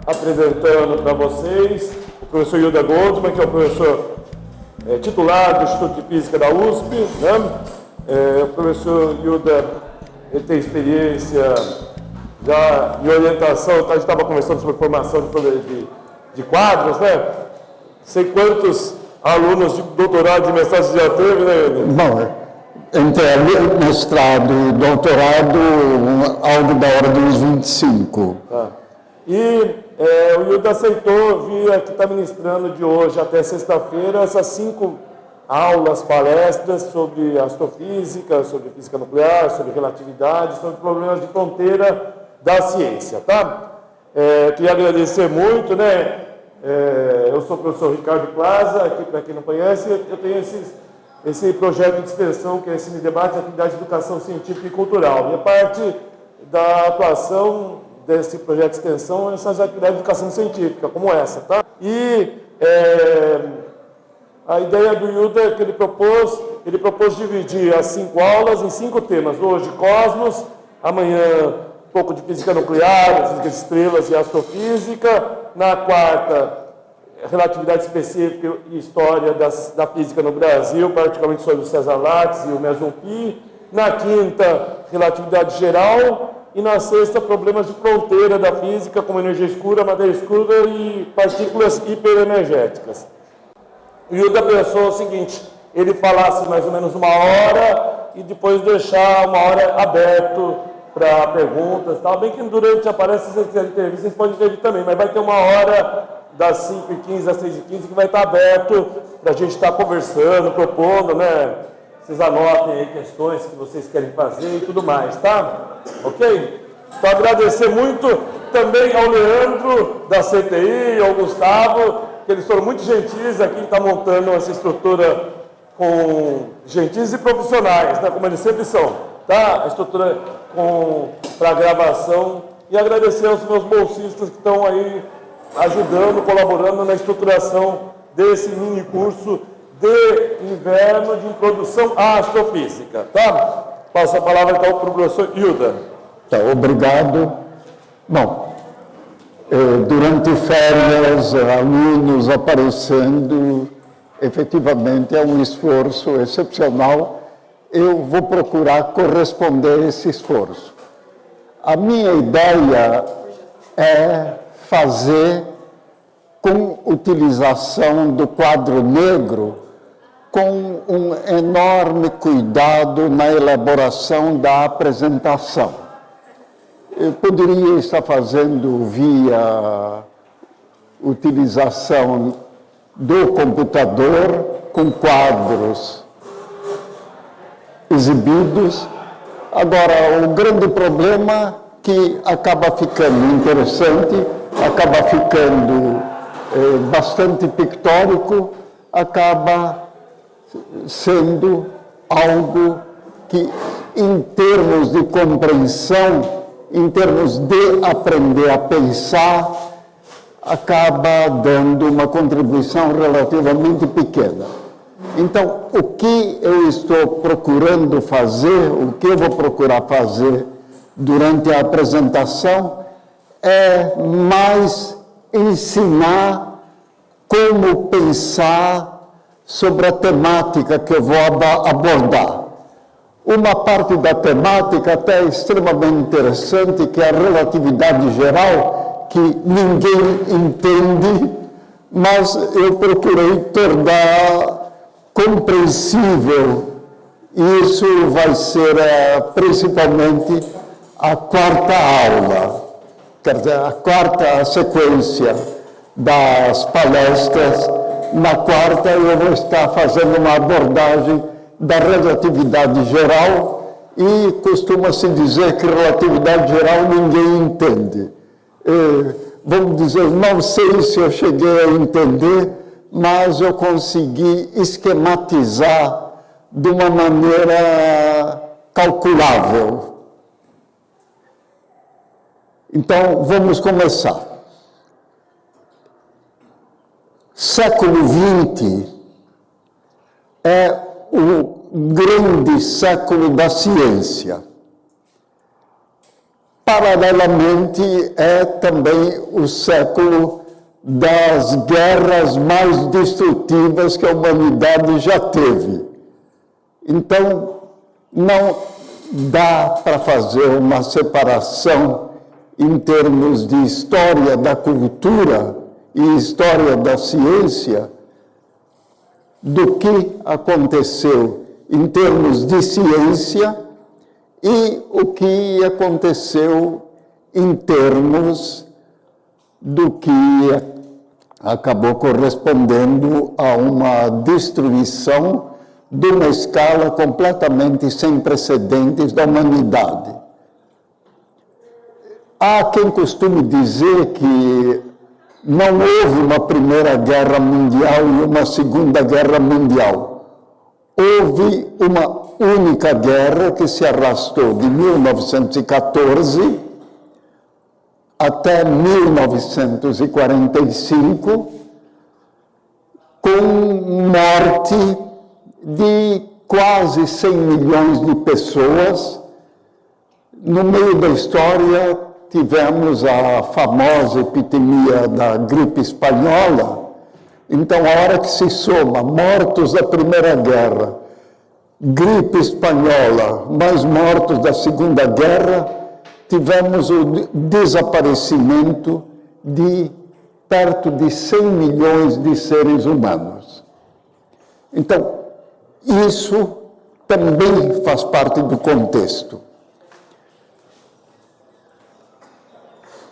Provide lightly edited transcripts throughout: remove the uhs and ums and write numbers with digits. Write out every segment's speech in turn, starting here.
apresentando para vocês o professor Hilda Goldman, que é o professor titular do Instituto de Física da USP, né? O professor Hilda tem experiência já em orientação, a gente estava conversando sobre formação de quadros, né? Sei quantos alunos de doutorado e mestrado você já teve, né, Hilda? Bom, entre mestrado e doutorado, algo da ordem dos 25. Tá. E o Hilda aceitou vir aqui estar ministrando de hoje até sexta-feira essas 5 aulas, palestras sobre astrofísica, sobre física nuclear, sobre relatividade, sobre problemas de fronteira da ciência, tá? Queria agradecer muito, né? Eu sou o professor Ricardo Plaza, aqui para quem não conhece, eu tenho esse projeto de extensão que é esse debate, atividade de educação científica e cultural. E a parte da atuação desse projeto de extensão é essas atividades de educação científica, como essa, tá? E a ideia do Hilda é que ele propôs dividir as 5 aulas em 5 temas. Hoje, cosmos, amanhã, um pouco de física nuclear, física de estrelas e astrofísica. Na quarta, relatividade específica e história da física no Brasil, particularmente sobre o César Lattes e o Meson Pi. Na quinta, relatividade geral. E na sexta, problemas de fronteira da física, como energia escura, matéria escura e partículas hiperenergéticas. O Hilda pensou o seguinte, ele falasse mais ou menos 1 hora e depois deixar 1 hora aberto para perguntas, tal. Bem que durante a palestra, se vocês quiserem intervir, vocês podem intervir também, mas vai ter 1 hora das 5h15 às 6h15 que vai estar aberto para a gente estar conversando, propondo, né? Vocês anotem aí questões que vocês querem fazer e tudo mais, tá? Ok? Então, agradecer muito também ao Leandro, da CTI, ao Gustavo, que eles foram muito gentis aqui, está montando essa estrutura com gentis e profissionais, né? Como eles sempre são, tá? A estrutura para gravação. E agradecer aos meus bolsistas que estão aí ajudando, colaborando na estruturação desse mini curso de inverno de introdução à astrofísica, tá? Passo a palavra então para o professor Hilda. Tá, obrigado. Bom, durante férias, alunos aparecendo, efetivamente é um esforço excepcional. Eu vou procurar corresponder a esse esforço. A minha ideia é fazer, com utilização do quadro negro, com um enorme cuidado na elaboração da apresentação. Eu poderia estar fazendo via utilização do computador, com quadros exibidos. Agora, o grande problema que acaba ficando interessante, acaba ficando bastante pictórico, acaba sendo algo que, em termos de compreensão, em termos de aprender a pensar, acaba dando uma contribuição relativamente pequena. Então, o que eu estou procurando fazer, o que eu vou procurar fazer durante a apresentação é mais ensinar como pensar sobre a temática que eu vou abordar. Uma parte da temática até extremamente interessante, que é a relatividade geral, que ninguém entende, mas eu procurei tornar compreensível. Isso vai ser principalmente a 4ª aula, quer dizer, a 4ª sequência das palestras. Na 4ª eu vou estar fazendo uma abordagem da relatividade geral e costuma-se dizer que relatividade geral ninguém entende. Vamos dizer, não sei se eu cheguei a entender, mas eu consegui esquematizar de uma maneira calculável. Então, vamos começar. Século XX é o grande século da ciência. paralelamente, é também o século das guerras mais destrutivas que a humanidade já teve. Então, não dá para fazer uma separação em termos de história da cultura e história da ciência do que aconteceu em termos de ciência e o que aconteceu em termos do que acabou correspondendo a uma destruição de uma escala completamente sem precedentes da humanidade. Há quem costume dizer que não houve uma Primeira Guerra Mundial e uma Segunda Guerra Mundial. Houve uma única guerra que se arrastou de 1914 até 1945, com morte de quase 100 milhões de pessoas. No meio da história, tivemos a famosa epidemia da gripe espanhola. Então, a hora que se soma mortos da Primeira Guerra, gripe espanhola, mais mortos da Segunda Guerra, tivemos o desaparecimento de perto de 100 milhões de seres humanos. Então, isso também faz parte do contexto.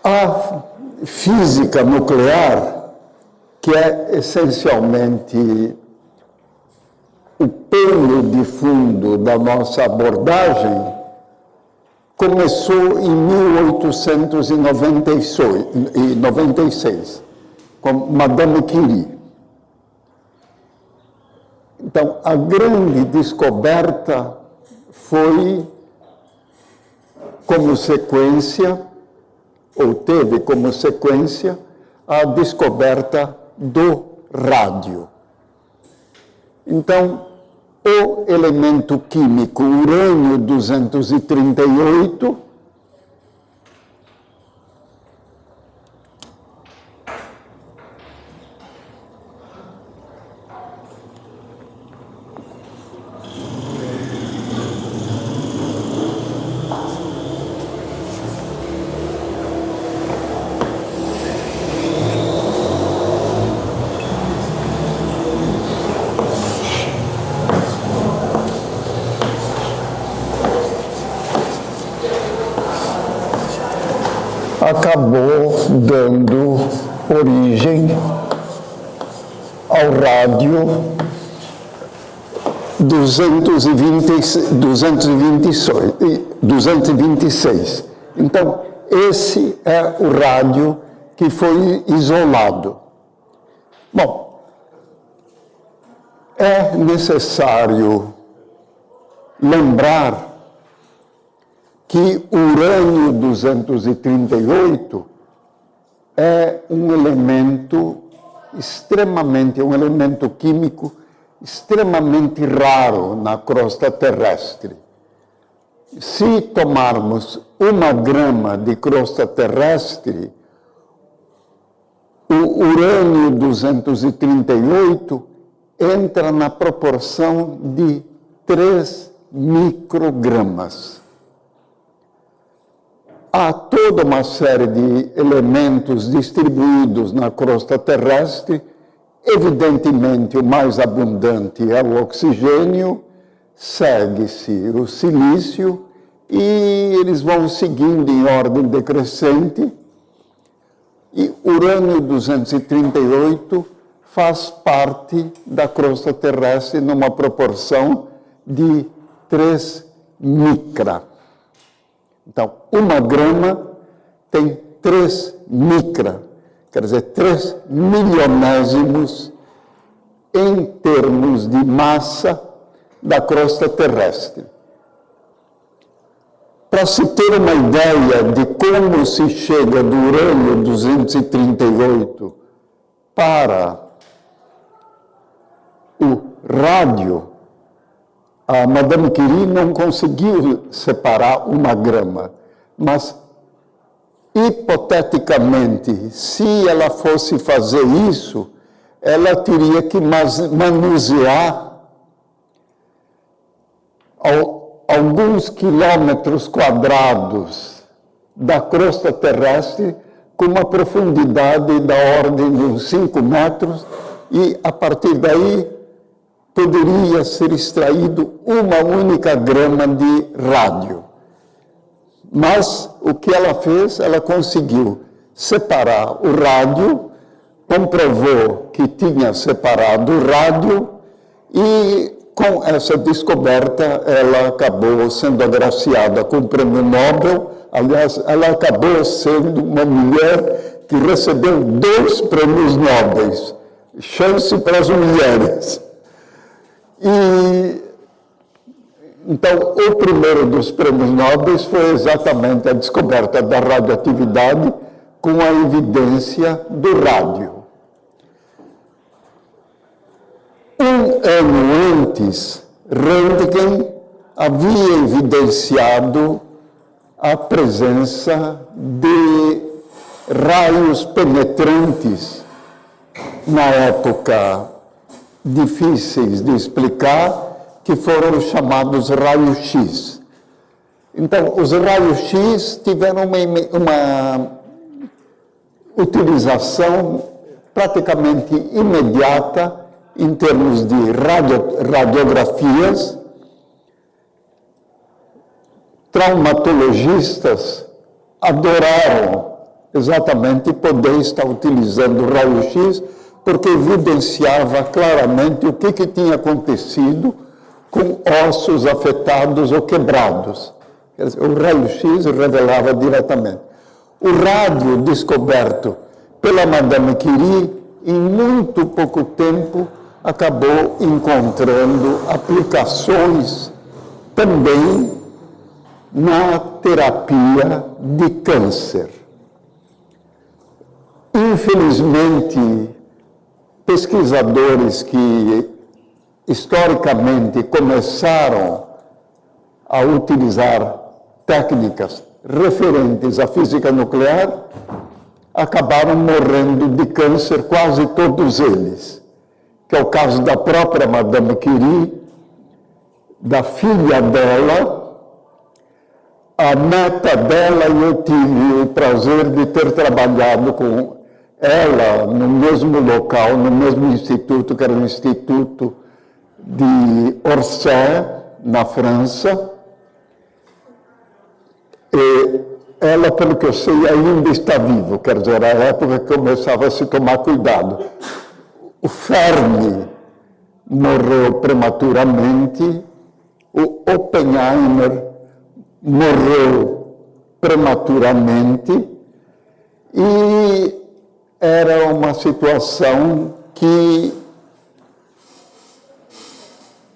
A física nuclear, que é essencialmente o pano de fundo da nossa abordagem, começou em 1896, com Madame Curie. Então, a grande descoberta foi como sequência, ou teve como sequência, a descoberta do rádio. Então, o elemento químico urânio-238 acabou dando origem ao rádio 226. Então, esse é o rádio que foi isolado. Bom, é necessário lembrar que o urânio-238 é um elemento químico extremamente raro na crosta terrestre. Se tomarmos 1 grama de crosta terrestre, o urânio-238 entra na proporção de 3 microgramas. Há toda uma série de elementos distribuídos na crosta terrestre. Evidentemente, o mais abundante é o oxigênio, segue-se o silício, e eles vão seguindo em ordem decrescente. E urânio-238 faz parte da crosta terrestre numa proporção de 3 micra. Então, 1 grama tem 3 micra, quer dizer, 3 milionésimos em termos de massa da crosta terrestre. Para se ter uma ideia de como se chega do urânio-238 para o rádio, a Madame Curie não conseguiu separar 1 grama, mas hipoteticamente, se ela fosse fazer isso, ela teria que manusear alguns quilômetros quadrados da crosta terrestre com uma profundidade da ordem de uns 5 metros e, a partir daí, poderia ser extraído uma única grama de rádio. Mas o que ela fez? Ela conseguiu separar o rádio, comprovou que tinha separado o rádio e, com essa descoberta, ela acabou sendo agraciada com o Prêmio Nobel. Aliás, ela acabou sendo uma mulher que recebeu 2 prêmios Nobel. Chance para as mulheres. Então, o primeiro dos prêmios Nobel foi exatamente a descoberta da radioatividade com a evidência do rádio. Um ano antes, Röntgen havia evidenciado a presença de raios penetrantes, na época difíceis de explicar, que foram chamados raios-x. Então, os raios-x tiveram uma utilização praticamente imediata em termos de radiografias. Traumatologistas adoraram exatamente poder estar utilizando o raio-x, porque evidenciava claramente o que tinha acontecido com ossos afetados ou quebrados. Quer dizer, o raio-x revelava diretamente. O rádio descoberto pela Madame Curie, em muito pouco tempo, acabou encontrando aplicações também na terapia de câncer. Infelizmente, pesquisadores que historicamente começaram a utilizar técnicas referentes à física nuclear, acabaram morrendo de câncer, quase todos eles, que é o caso da própria Madame Curie, da filha dela, a neta dela, e eu tive o prazer de ter trabalhado com ela no mesmo local, no mesmo instituto, que era o Instituto de Orsay, na França. E ela, pelo que eu sei, ainda está viva, quer dizer, era a época que começava a se tomar cuidado. O Fermi morreu prematuramente, o Oppenheimer morreu prematuramente, e era uma situação que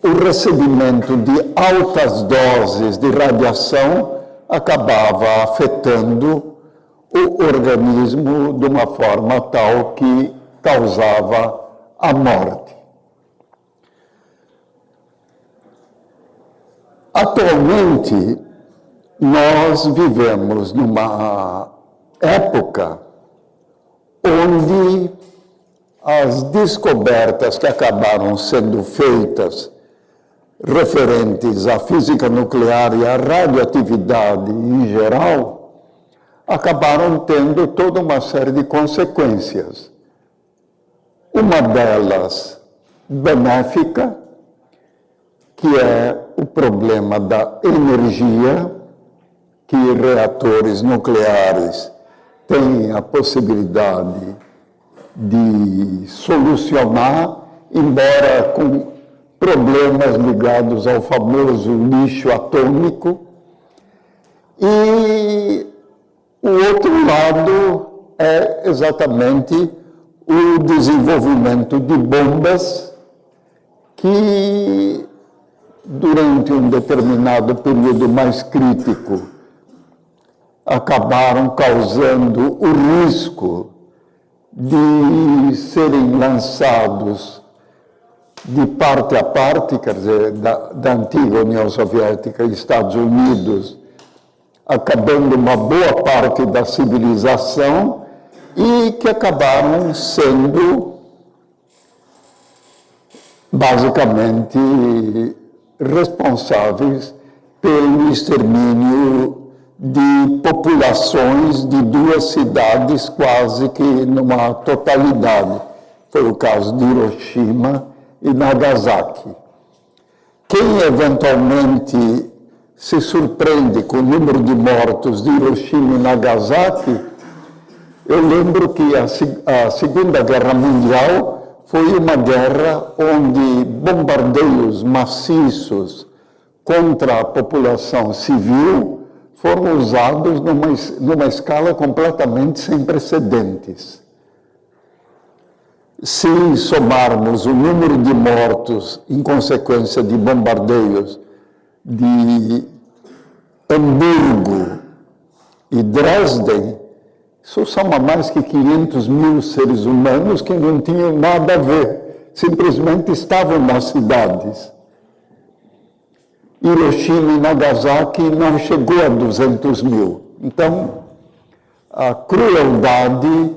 o recebimento de altas doses de radiação acabava afetando o organismo de uma forma tal que causava a morte. Atualmente, nós vivemos numa época onde as descobertas que acabaram sendo feitas referentes à física nuclear e à radioatividade em geral acabaram tendo toda uma série de consequências. Uma delas benéfica, que é o problema da energia, que reatores nucleares têm a possibilidade de solucionar, embora com problemas ligados ao famoso lixo atômico. E o outro lado é exatamente o desenvolvimento de bombas que, durante um determinado período mais crítico, acabaram causando o risco de serem lançados de parte a parte, quer dizer, da antiga União Soviética e Estados Unidos, acabando uma boa parte da civilização e que acabaram sendo basicamente responsáveis pelo extermínio de populações de 2 cidades quase que numa totalidade. Foi o caso de Hiroshima e Nagasaki. Quem eventualmente se surpreende com o número de mortos de Hiroshima e Nagasaki, eu lembro que a Segunda Guerra Mundial foi uma guerra onde bombardeios maciços contra a população civil foram usados numa escala completamente sem precedentes. Se somarmos o número de mortos em consequência de bombardeios de Hamburgo e Dresden, isso soma mais que 500 mil seres humanos que não tinham nada a ver, simplesmente estavam nas cidades. Hiroshima e Nagasaki não chegou a 200 mil. Então, a crueldade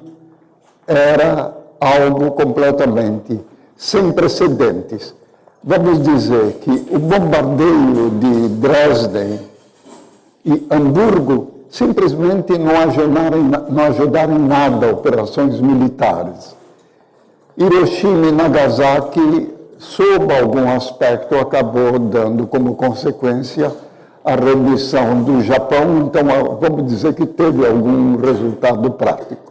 era algo completamente sem precedentes. Vamos dizer que o bombardeio de Dresden e Hamburgo simplesmente não ajudaram em nada operações militares. Hiroshima e Nagasaki, sob algum aspecto, acabou dando como consequência a rendição do Japão, então vamos dizer que teve algum resultado prático.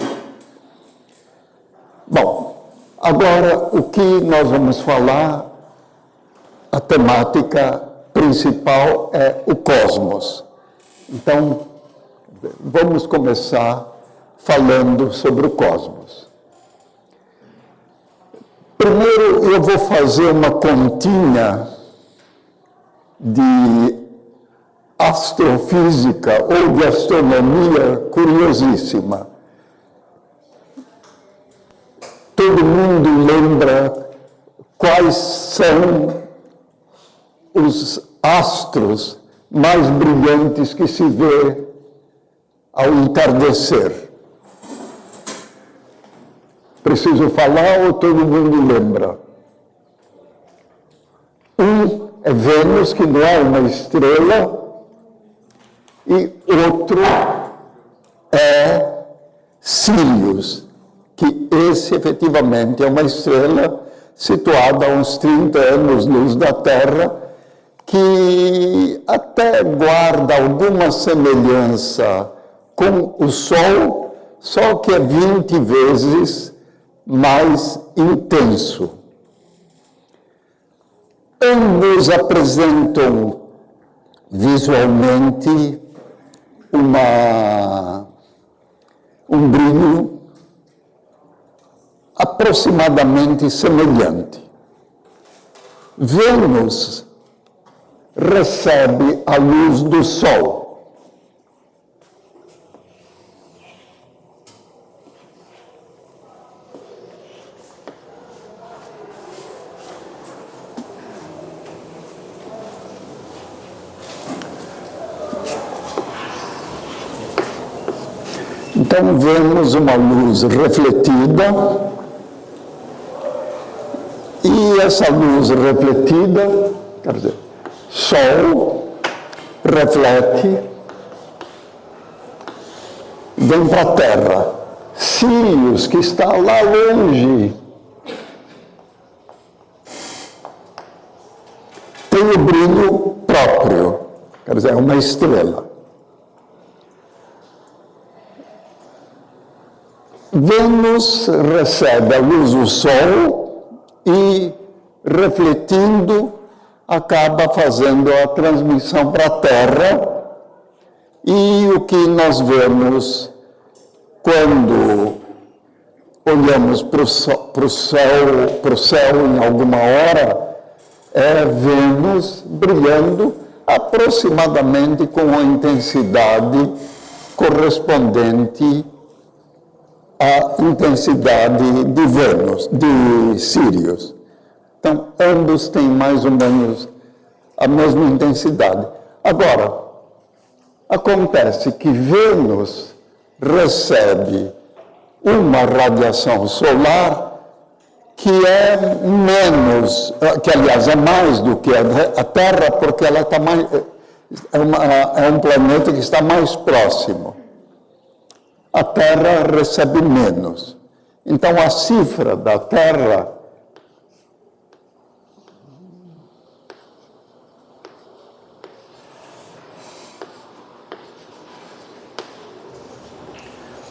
Bom, agora o que nós vamos falar, a temática principal é o cosmos. Então, vamos começar falando sobre o cosmos. Primeiro, eu vou fazer uma continha de astrofísica ou de astronomia curiosíssima. Todo mundo lembra quais são os astros mais brilhantes que se vê ao entardecer. Preciso falar ou todo mundo lembra? Um é Vênus, que não é uma estrela, e outro é Sirius, que esse efetivamente é uma estrela situada a uns 30 anos-luz da Terra, que até guarda alguma semelhança com o Sol, só que é 20 vezes mais intenso. Ambos apresentam visualmente um brilho aproximadamente semelhante. Vênus recebe a luz do Sol. Então, vemos uma luz refletida, e essa luz refletida, quer dizer, Sol reflete, vem para a Terra. Sirius, que está lá longe, tem o brilho próprio, quer dizer, é uma estrela. Vênus recebe a luz do Sol e, refletindo, acaba fazendo a transmissão para a Terra. E o que nós vemos quando olhamos para o céu em alguma hora é Vênus brilhando aproximadamente com a intensidade correspondente a intensidade de Vênus, de Sirius. Então, ambos têm mais ou menos a mesma intensidade. Agora, Acontece que Vênus recebe uma radiação solar que é menos, que aliás é mais do que a Terra, porque ela está mais, é um planeta que está mais próximo. A Terra recebe menos. Então a cifra da Terra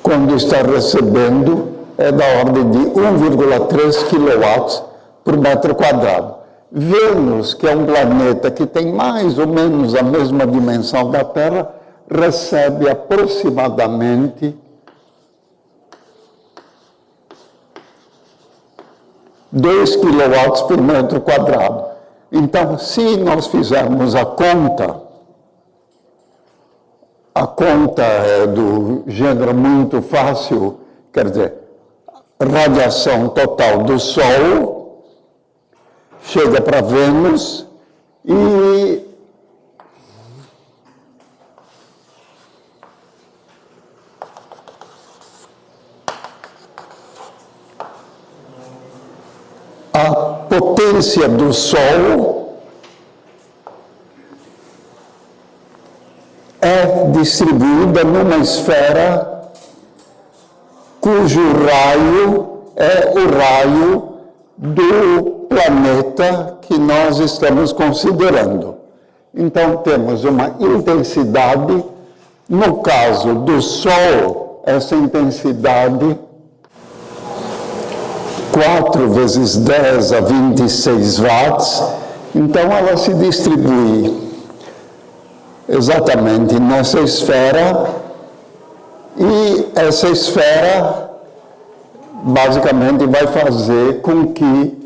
quando está recebendo é da ordem de 1,3 kW por metro quadrado. Vênus, que é um planeta que tem mais ou menos a mesma dimensão da Terra, recebe aproximadamente 2 kW por metro quadrado. Então, se nós fizermos a conta é do gênero muito fácil, quer dizer, radiação total do Sol chega para Vênus e a potência do Sol é distribuída numa esfera cujo raio é o raio do planeta que nós estamos considerando. Então, temos uma intensidade, no caso do Sol, essa intensidade 4 vezes 10 a 26 watts, então ela se distribui exatamente nessa esfera, e essa esfera basicamente vai fazer com que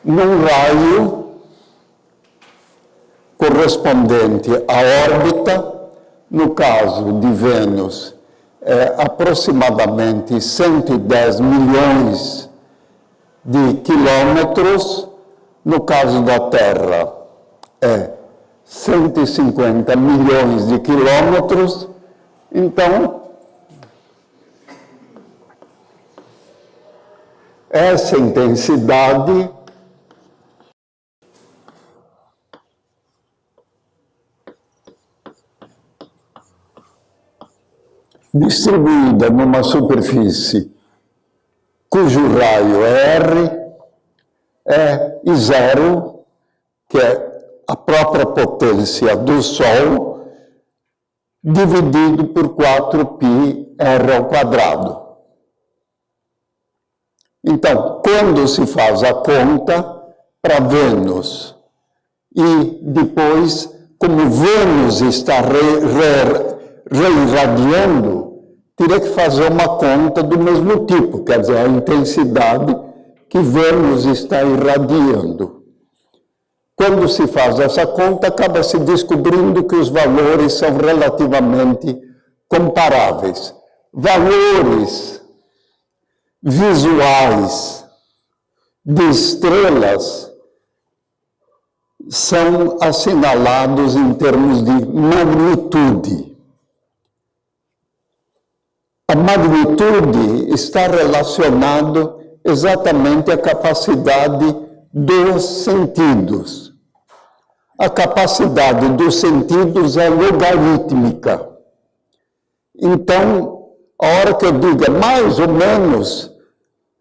num raio correspondente à órbita, no caso de Vênus, é aproximadamente 110 milhões de quilômetros, no caso da Terra é 150 milhões de quilômetros. Então, essa intensidade distribuída numa superfície cujo raio é R é I0, que é a própria potência do Sol, dividido por 4πr ao quadrado. Então, quando se faz a conta para Vênus, e depois, como Vênus está reirradiando, teria que fazer uma conta do mesmo tipo, quer dizer, a intensidade que Vênus está irradiando. Quando se faz essa conta, acaba se descobrindo que os valores são relativamente comparáveis. Valores visuais de estrelas são assinalados em termos de magnitude. A magnitude está relacionada exatamente à capacidade dos sentidos. A capacidade dos sentidos é logarítmica. Então, a hora que eu diga mais ou menos,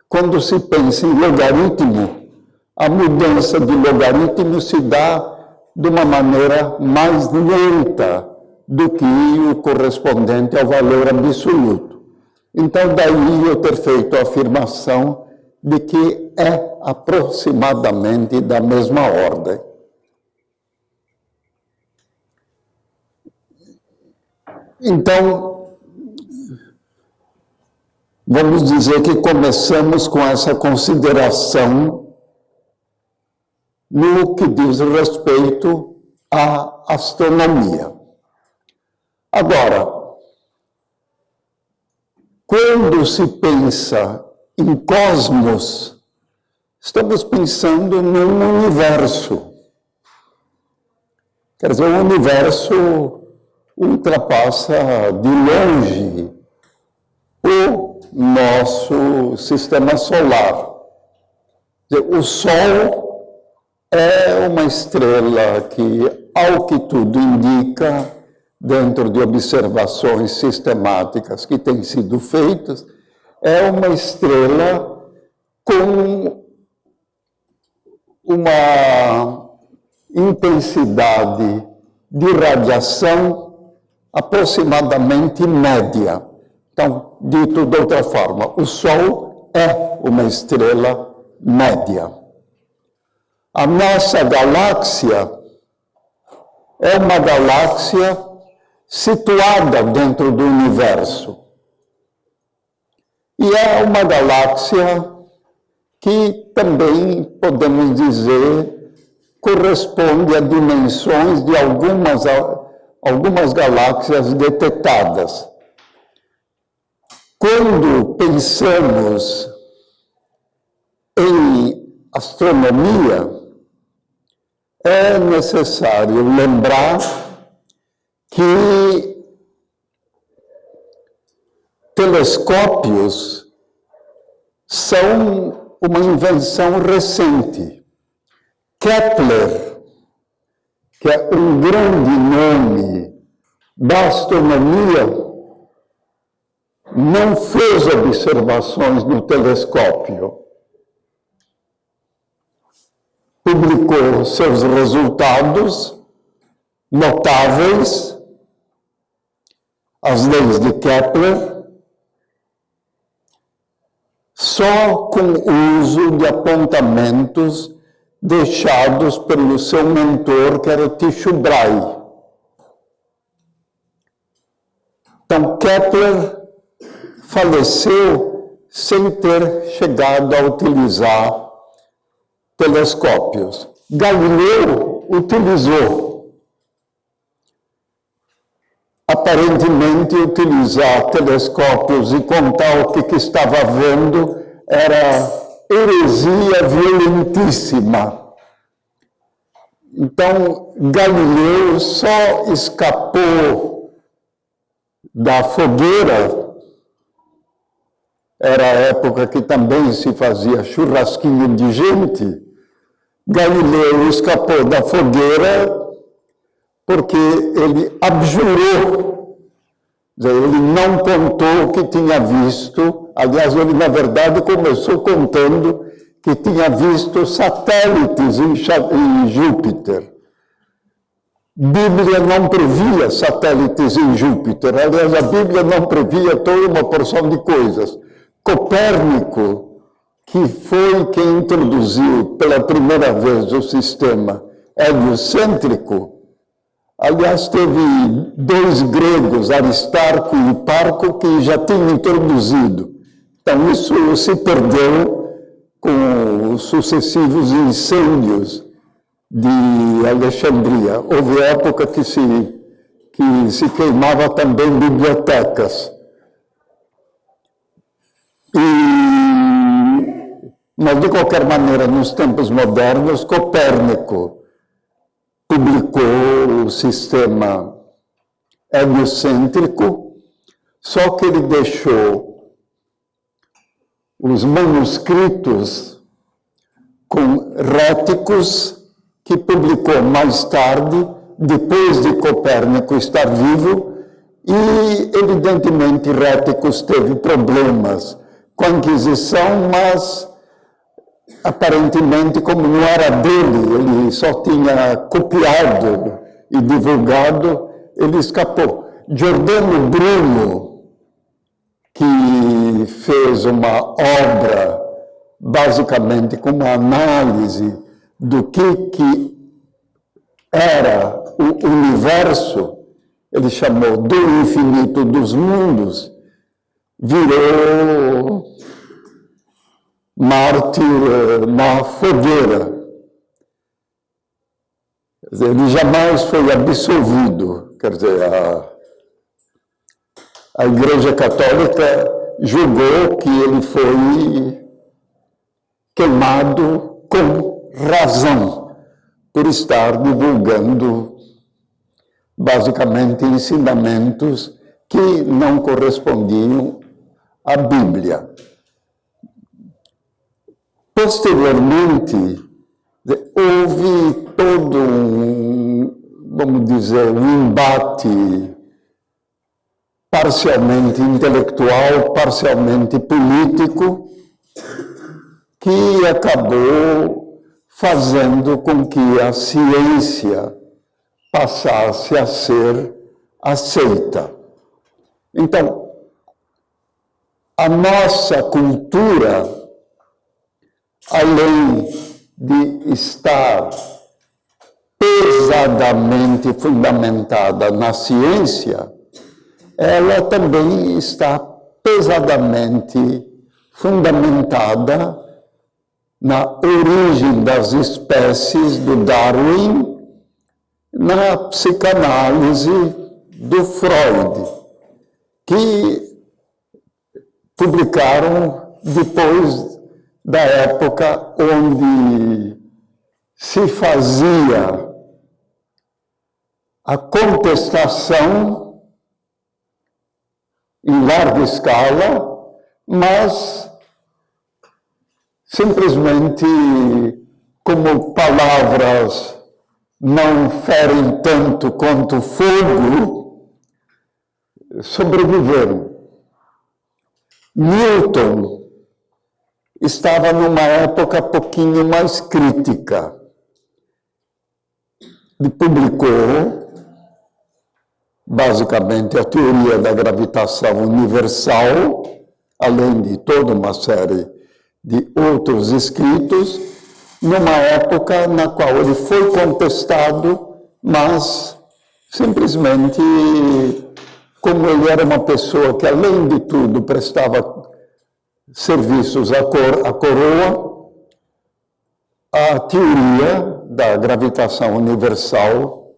quando se pensa em logaritmo, a mudança de logaritmo se dá de uma maneira mais lenta do que o correspondente ao valor absoluto. Então, daí eu ter feito a afirmação de que é aproximadamente da mesma ordem. Então, vamos dizer que começamos com essa consideração no que diz respeito à astronomia. Agora, quando se pensa em cosmos, estamos pensando num universo. Quer dizer, o universo ultrapassa de longe o nosso sistema solar. Quer dizer, o Sol é uma estrela que, ao que tudo indica, dentro de observações sistemáticas que têm sido feitas, é uma estrela com uma intensidade de radiação aproximadamente média. Então, dito de outra forma, o Sol é uma estrela média. A nossa galáxia é uma galáxia situada dentro do universo. E é uma galáxia que também, podemos dizer, corresponde a dimensões de algumas galáxias detectadas. Quando pensamos em astronomia, é necessário lembrar que telescópios são uma invenção recente. Kepler, que é um grande nome da astronomia, não fez observações no telescópio. Publicou seus resultados notáveis, as leis de Kepler, só com o uso de apontamentos deixados pelo seu mentor, que era Tycho Brahe. Então, Kepler faleceu sem ter chegado a utilizar telescópios. Galileu utilizou. Aparentemente, utilizar telescópios e contar o que estava vendo era heresia violentíssima. Então, Galileu só escapou da fogueira. Era a época que também se fazia churrasquinho de gente. Galileu escapou da fogueira porque ele abjurou. Ele não contou o que tinha visto. Aliás, ele, na verdade, começou contando que tinha visto satélites em Júpiter. Bíblia não previa satélites em Júpiter. Aliás, a Bíblia não previa toda uma porção de coisas. Copérnico, que foi quem introduziu pela primeira vez o sistema heliocêntrico, aliás, teve dois gregos, Aristarco e Hiparco, que já tinham introduzido. Então, isso se perdeu com os sucessivos incêndios de Alexandria. Houve época que se queimava também bibliotecas. Mas, de qualquer maneira, nos tempos modernos, Copérnico publicou o sistema heliocêntrico, só que ele deixou os manuscritos com réticos, que publicou mais tarde, depois de Copérnico estar vivo, e, evidentemente, Réticos teve problemas com a Inquisição, mas, aparentemente, como não era dele, ele só tinha copiado e divulgado, ele escapou. Giordano Bruno, que fez uma obra, basicamente, com uma análise do que era o universo, ele chamou do infinito dos mundos, virou mártir na fogueira. Quer dizer, ele jamais foi absolvido. Quer dizer, a Igreja Católica julgou que ele foi queimado com razão por estar divulgando basicamente ensinamentos que não correspondiam à Bíblia. Posteriormente, houve todo vamos dizer, um embate parcialmente intelectual, parcialmente político, que acabou fazendo com que a ciência passasse a ser aceita. Então, a nossa cultura, além de estar pesadamente fundamentada na ciência, ela também está pesadamente fundamentada na origem das espécies do Darwin, na psicanálise do Freud, que publicaram depois da época onde se fazia a contestação em larga escala, mas simplesmente como palavras não ferem tanto quanto fogo, sobreviveram. Newton estava numa época pouquinho mais crítica. Ele publicou, basicamente, a teoria da gravitação universal, além de toda uma série de outros escritos, numa época na qual ele foi contestado, mas simplesmente, como ele era uma pessoa que, além de tudo, prestava serviços à coroa, a teoria da gravitação universal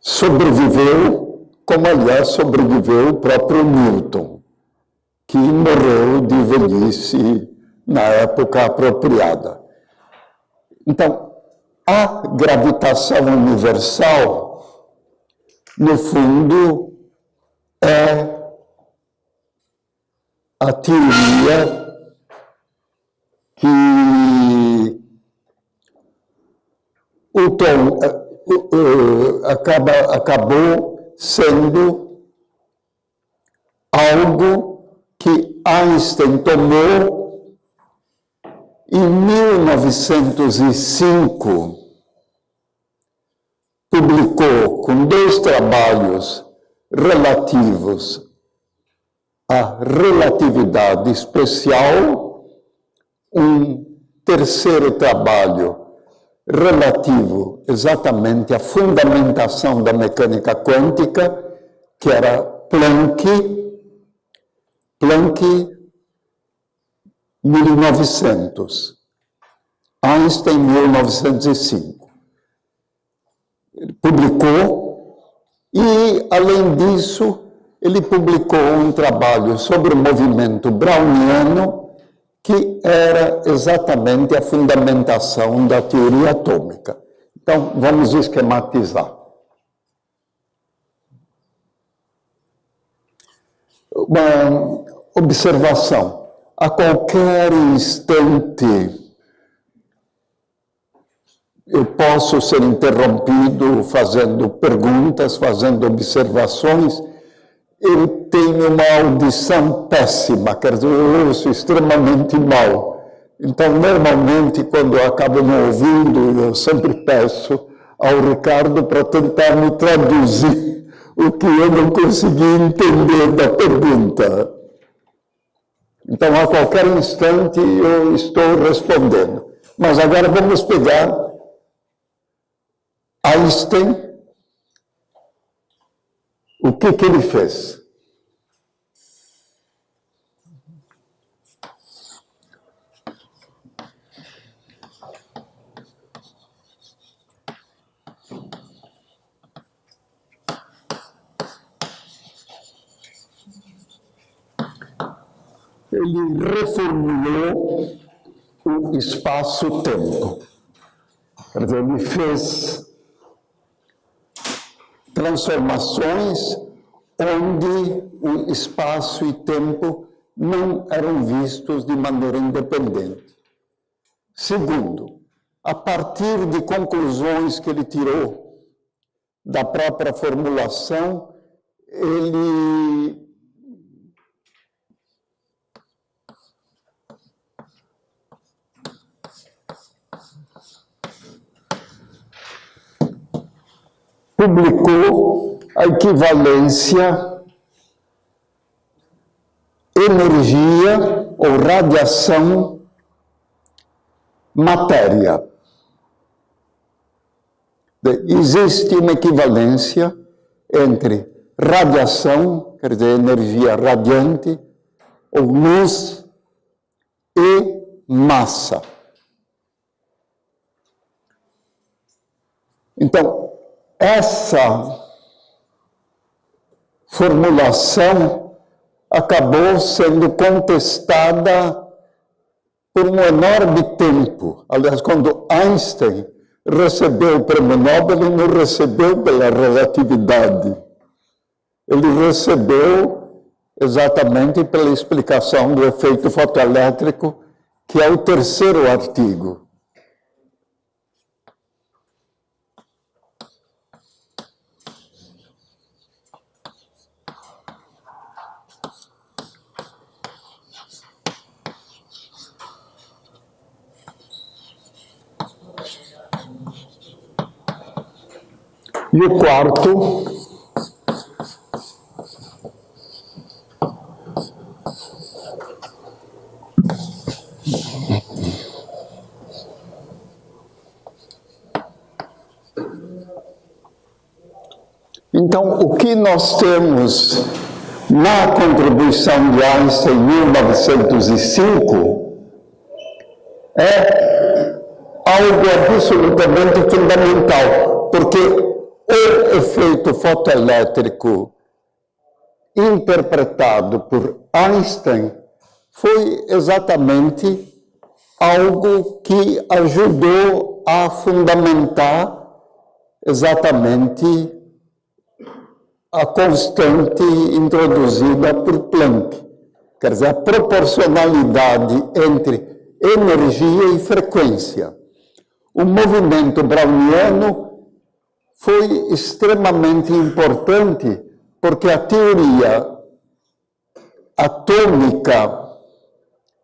sobreviveu, como aliás sobreviveu o próprio Newton, que morreu de velhice na época apropriada. Então, a gravitação universal, no fundo, é a teoria que acabou sendo algo que Einstein tomou em 1905, publicou com 2 trabalhos relativos à relatividade especial, um terceiro trabalho relativo exatamente à fundamentação da mecânica quântica, que era Planck, 1900, Einstein, 1905. Ele publicou, e, além disso, ele publicou um trabalho sobre o movimento browniano, que era exatamente a fundamentação da teoria atômica. Então, vamos esquematizar. Uma observação. A qualquer instante, eu posso ser interrompido fazendo perguntas, fazendo observações. Eu tenho uma audição péssima, quer dizer, eu ouço extremamente mal. Então, normalmente, quando eu acabo não ouvindo, eu sempre peço ao Ricardo para tentar me traduzir o que eu não consegui entender da pergunta. Então, a qualquer instante, eu estou respondendo. Mas agora vamos pegar Einstein. O que ele fez? Ele reformulou o espaço-tempo. Quer dizer, ele fez transformações onde o espaço e tempo não eram vistos de maneira independente. Segundo, a partir de conclusões que ele tirou da própria formulação, ele publicou a equivalência energia ou radiação matéria. Existe uma equivalência entre radiação, quer dizer, energia radiante, ou luz, e massa. Então, essa formulação acabou sendo contestada por um enorme tempo. Aliás, quando Einstein recebeu o prêmio Nobel, ele não recebeu pela relatividade. Ele recebeu exatamente pela explicação do efeito fotoelétrico, que é o terceiro artigo. E o quarto, então, o que nós temos na contribuição de Einstein em 1905 é algo absolutamente fundamental, porque o efeito fotoelétrico interpretado por Einstein foi exatamente algo que ajudou a fundamentar exatamente a constante introduzida por Planck. Quer dizer, a proporcionalidade entre energia e frequência. O movimento browniano foi extremamente importante porque a teoria atômica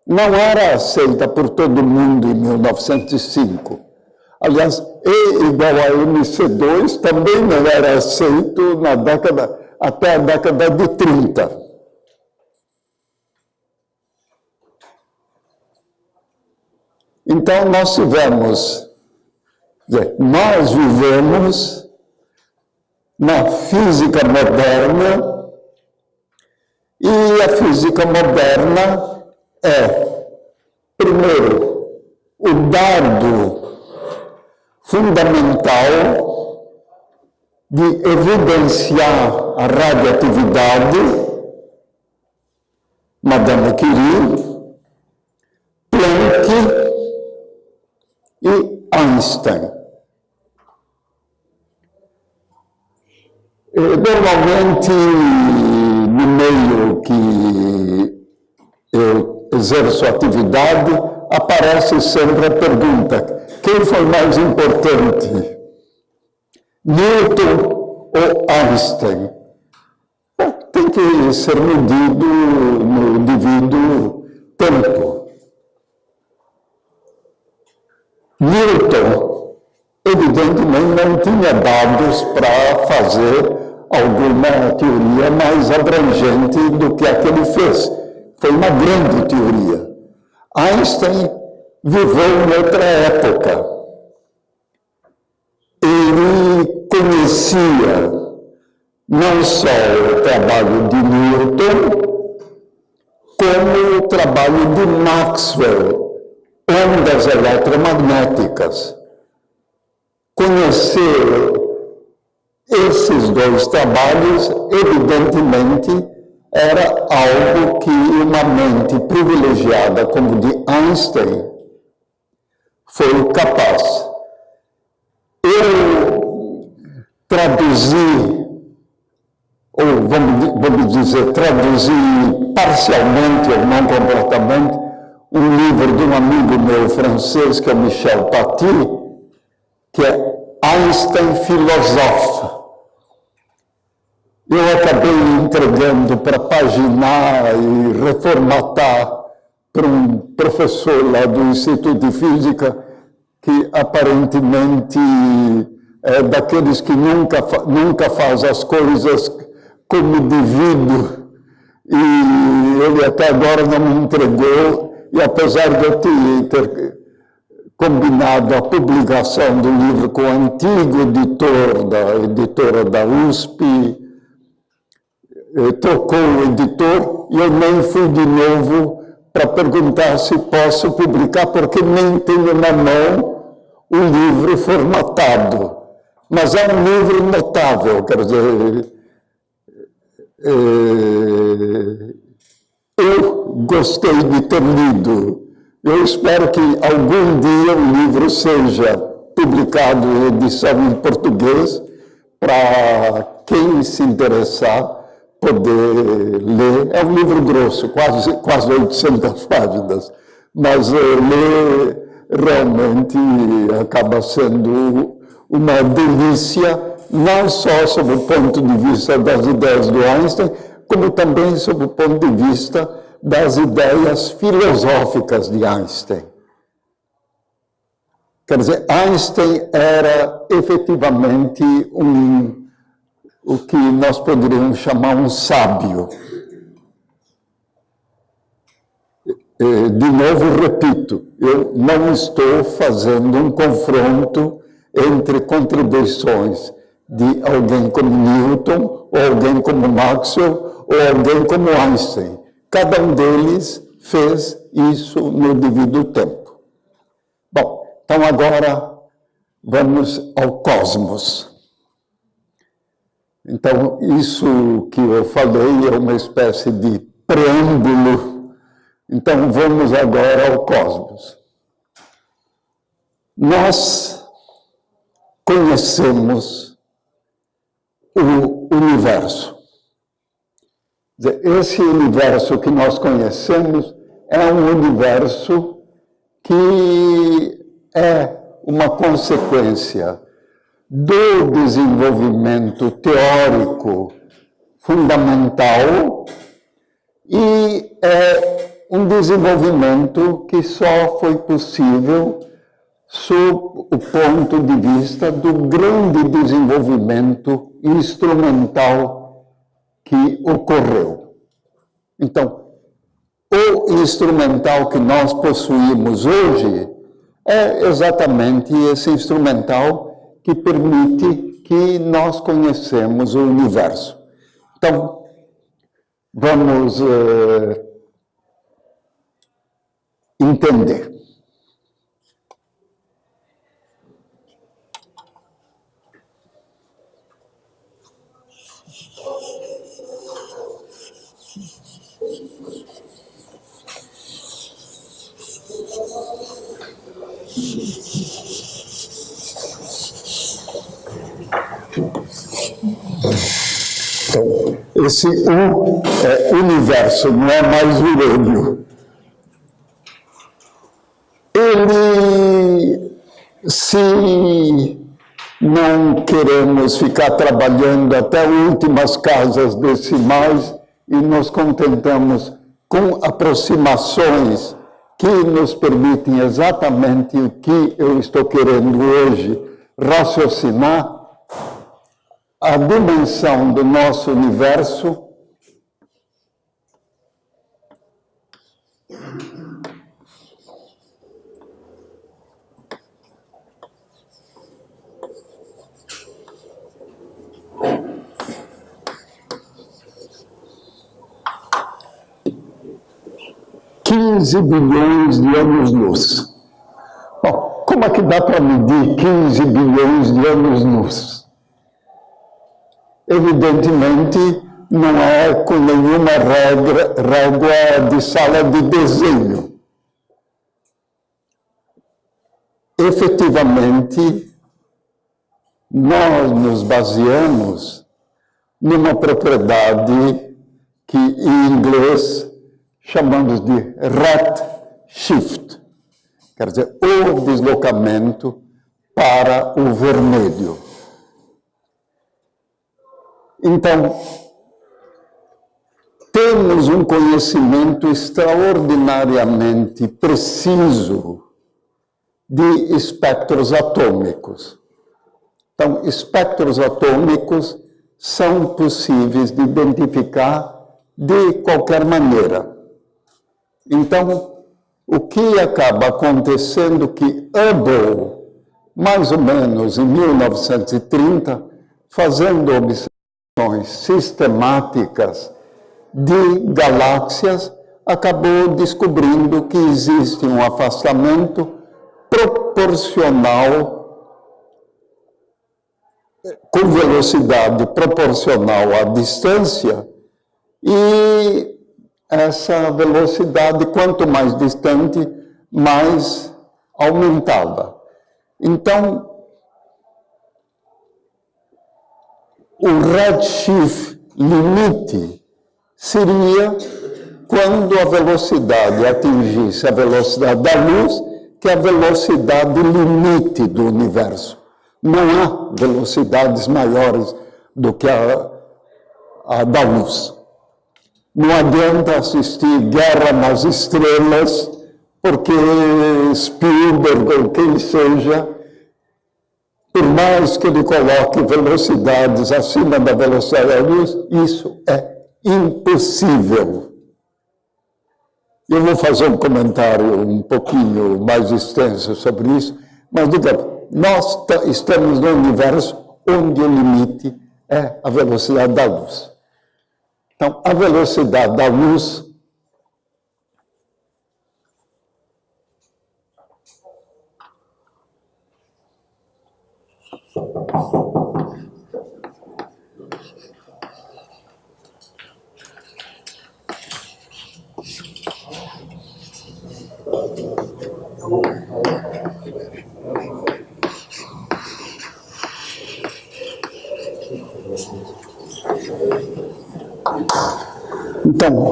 não era aceita por todo mundo em 1905. Aliás, E igual a MC2 também não era aceito até a década de 30. Então, nós vivemos na física moderna, e a física moderna é, primeiro, o dado fundamental de evidenciar a radioatividade, Madame Curie, Planck e Einstein. Normalmente, no meio que eu exerço atividade, aparece sempre a pergunta: quem foi mais importante, Newton ou Einstein? Tem que ser medido no devido tempo. Newton, evidentemente, não tinha dados para fazer alguma teoria mais abrangente do que a que ele fez. Foi uma grande teoria. Einstein viveu em outra época. Ele conhecia não só o trabalho de Newton, como o trabalho de Maxwell, ondas eletromagnéticas. Conhecer esses dois trabalhos, evidentemente, era algo que uma mente privilegiada como de Einstein foi capaz. Eu traduzi dizer, traduzir parcialmente ou não completamente um livro de um amigo meu francês, que é Michel Paty, que é Einstein Filosófico. Eu acabei entregando para paginar e reformatar para um professor lá do Instituto de Física, que aparentemente é daqueles que nunca faz as coisas como devido, e ele até agora não me entregou, e apesar de eu ter combinado a publicação do livro com o antigo editor da editora da USP, trocou o editor, e eu nem fui de novo para perguntar se posso publicar, porque nem tenho na mão o livro formatado. Mas é um livro notável, quer dizer, eu gostei de ter lido. Eu espero que algum dia o livro seja publicado em edição em português, para quem se interessar poder ler. É um livro grosso, quase 800 páginas, mas ler realmente acaba sendo uma delícia, não só sob o ponto de vista das ideias do Einstein, como também sob o ponto de vista das ideias filosóficas de Einstein. Quer dizer, Einstein era efetivamente o que nós poderíamos chamar um sábio. De novo, repito, eu não estou fazendo um confronto entre contribuições de alguém como Newton, ou alguém como Maxwell, ou alguém como Einstein. Cada um deles fez isso no devido tempo. Bom, então agora vamos ao cosmos. Então, isso que eu falei é uma espécie de preâmbulo. Então, vamos agora ao cosmos. Nós conhecemos o universo. Esse universo que nós conhecemos é um universo que é uma consequência do desenvolvimento teórico fundamental e é um desenvolvimento que só foi possível sob o ponto de vista do grande desenvolvimento instrumental que ocorreu. Então, o instrumental que nós possuímos hoje é exatamente esse instrumental que permite que nós conhecemos o universo. Então, vamos entender. Então, esse universo não é mais urânio. Ele, se não queremos ficar trabalhando até últimas casas decimais e nos contentamos com aproximações que nos permitem exatamente o que eu estou querendo hoje raciocinar, a dimensão do nosso universo $15 bilhões de anos-luz. Bom, como é que dá para medir 15 bilhões de anos-luz? Evidentemente, não é com nenhuma régua de sala de desenho. Efetivamente, nós nos baseamos numa propriedade que em inglês chamamos de redshift, quer dizer, o deslocamento para o vermelho. Então, temos um conhecimento extraordinariamente preciso de espectros atômicos. Então, espectros atômicos são possíveis de identificar de qualquer maneira. Então, o que acaba acontecendo que Hubble, mais ou menos em 1930, fazendo observações sistemáticas de galáxias, acabou descobrindo que existe um afastamento proporcional, com velocidade proporcional à distância, e essa velocidade, quanto mais distante, mais aumentava. Então, o redshift limite seria quando a velocidade atingisse a velocidade da luz, que é a velocidade limite do universo. Não há velocidades maiores do que a da luz. Não adianta assistir Guerra nas Estrelas, porque Spielberg ou quem seja, por mais que ele coloque velocidades acima da velocidade da luz, isso é impossível. Eu vou fazer um comentário um pouquinho mais extenso sobre isso, mas digamos, nós estamos no universo onde o limite é a velocidade da luz. Então, a velocidade da luz Então,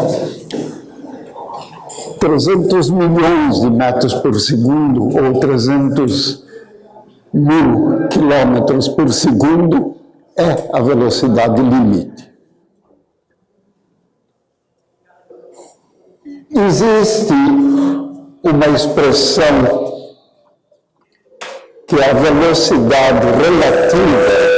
300 milhões de metros por segundo ou 300 mil quilômetros por segundo é a velocidade limite. Existe uma expressão que é a velocidade relativa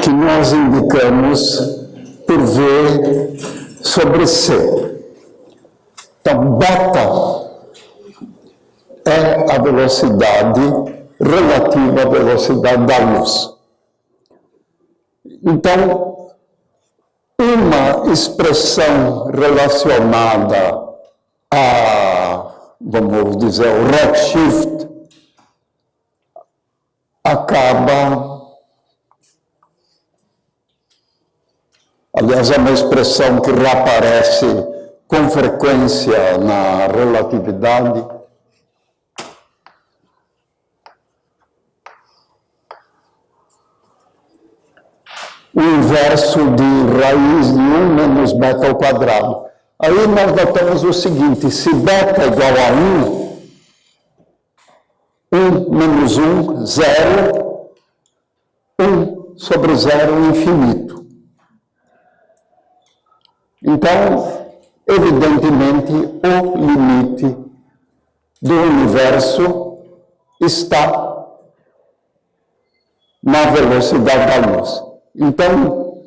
que nós indicamos por V sobre C. Então, beta é a velocidade relativa à velocidade da luz. Então, uma expressão relacionada a, vamos dizer, o redshift, acaba, aliás, é uma expressão que reaparece com frequência na relatividade. O inverso de raiz de 1 menos beta ao quadrado. Aí nós notamos o seguinte, se beta é igual a 1 menos 1, 0, 1 sobre 0 infinito. Então, evidentemente, o limite do universo está na velocidade da luz. Então,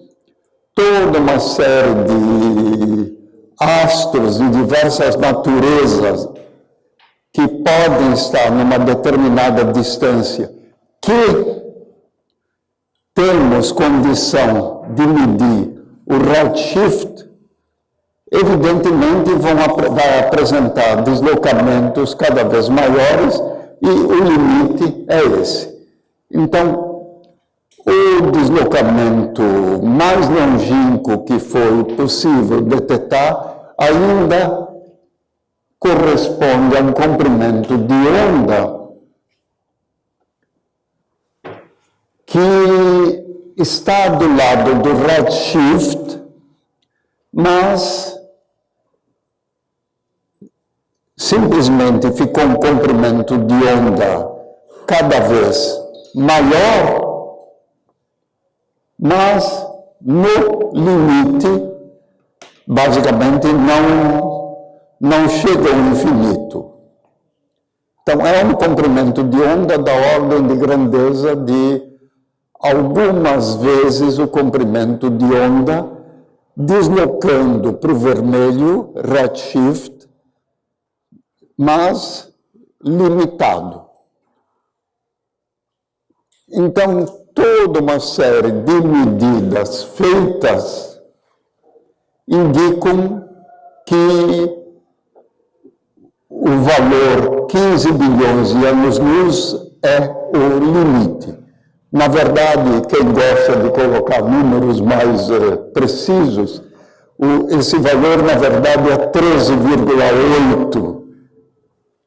toda uma série de astros de diversas naturezas que podem estar numa determinada distância, que temos condição de medir o redshift, evidentemente vai apresentar deslocamentos cada vez maiores e o limite é esse. Então, o deslocamento mais longínquo que foi possível detectar ainda corresponde a um comprimento de onda que está do lado do redshift, mas simplesmente ficou um comprimento de onda cada vez maior, mas no limite, basicamente, não chega ao infinito. Então, é um comprimento de onda da ordem de grandeza de algumas vezes o comprimento de onda, deslocando para o vermelho, redshift, mas limitado. Então, toda uma série de medidas feitas indicam que o valor 15 bilhões de anos-luz é o limite. Na verdade, quem gosta de colocar números mais precisos, esse valor, na verdade, é 13,8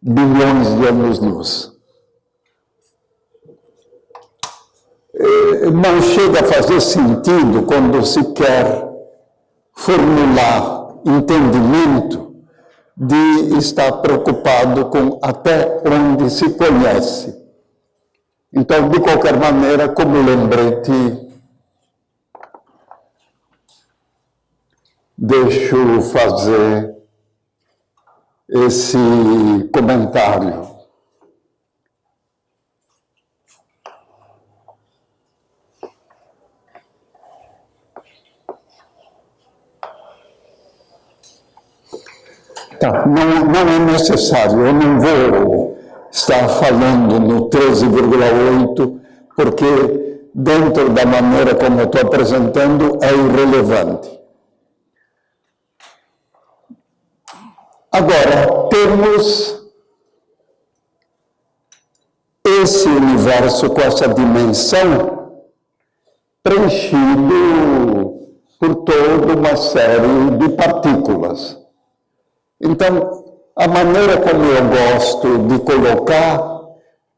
bilhões de anos-luz. Não chega a fazer sentido quando se quer formular entendimento de estar preocupado com até onde se conhece. Então, de qualquer maneira, como lembrete, deixo fazer esse comentário. Tá, não é necessário, eu não vou estar falando no 13,8, porque dentro da maneira como eu estou apresentando é irrelevante. Agora, temos esse universo com essa dimensão preenchido por toda uma série de partículas. Então, a maneira como eu gosto de colocar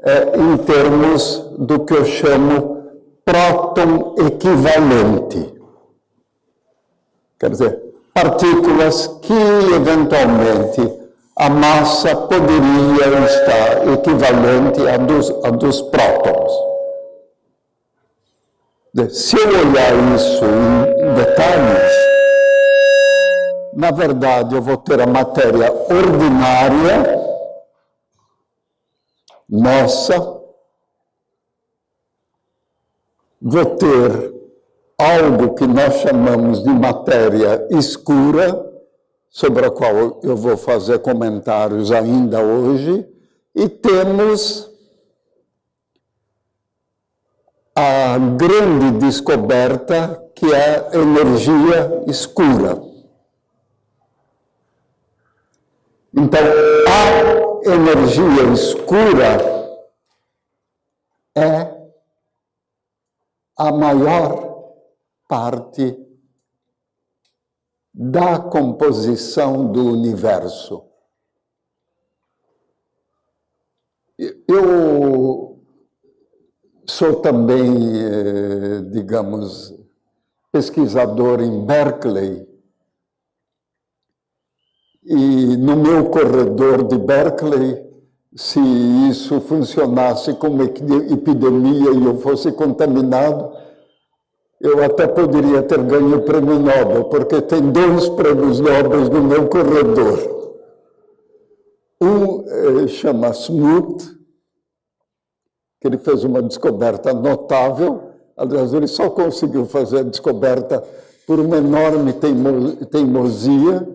é em termos do que eu chamo próton equivalente. Quer dizer, partículas que, eventualmente, a massa poderia estar equivalente à dos prótons. Se eu olhar isso em detalhes, na verdade, eu vou ter a matéria ordinária, nossa, vou ter algo que nós chamamos de matéria escura, sobre a qual eu vou fazer comentários ainda hoje, e temos a grande descoberta que é a energia escura. Então, a energia escura é a maior parte da composição do universo. Eu sou também, digamos, pesquisador em Berkeley, e no meu corredor de Berkeley, se isso funcionasse como epidemia e eu fosse contaminado, eu até poderia ter ganho o prêmio Nobel, porque tem 2 prêmios Nobel no meu corredor. Um chama Smoot, que ele fez uma descoberta notável. Aliás, ele só conseguiu fazer a descoberta por uma enorme teimosia,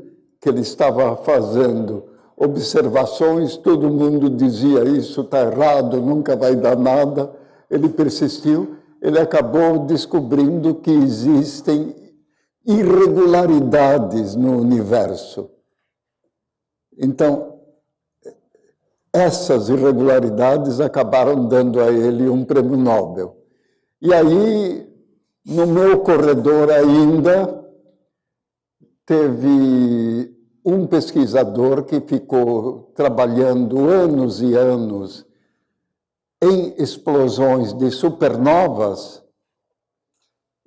que ele estava fazendo observações, todo mundo dizia isso está errado, nunca vai dar nada. Ele persistiu, ele acabou descobrindo que existem irregularidades no universo. Então, essas irregularidades acabaram dando a ele um prêmio Nobel. E aí, no meu corredor ainda, teve um pesquisador que ficou trabalhando anos e anos em explosões de supernovas,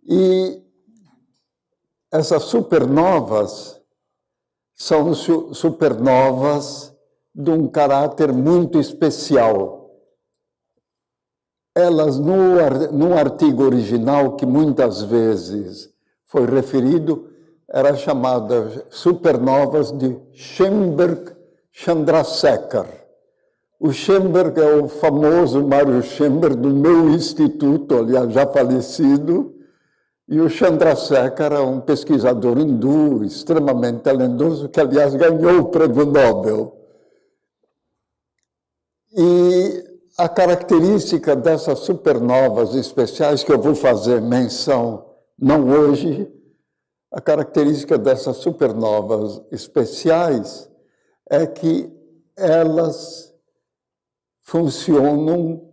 e essas supernovas são supernovas de um caráter muito especial. Elas, no artigo original, que muitas vezes foi referido, era chamada supernovas de Schoenberg-Chandrasekhar. O Schoenberg é o famoso Mário Schoenberg do meu instituto, aliás, já falecido, e o Chandrasekhar é um pesquisador hindu extremamente talentoso, que, aliás, ganhou o prêmio Nobel. E a característica dessas supernovas especiais, que eu vou fazer menção, não hoje, a característica dessas supernovas especiais é que elas funcionam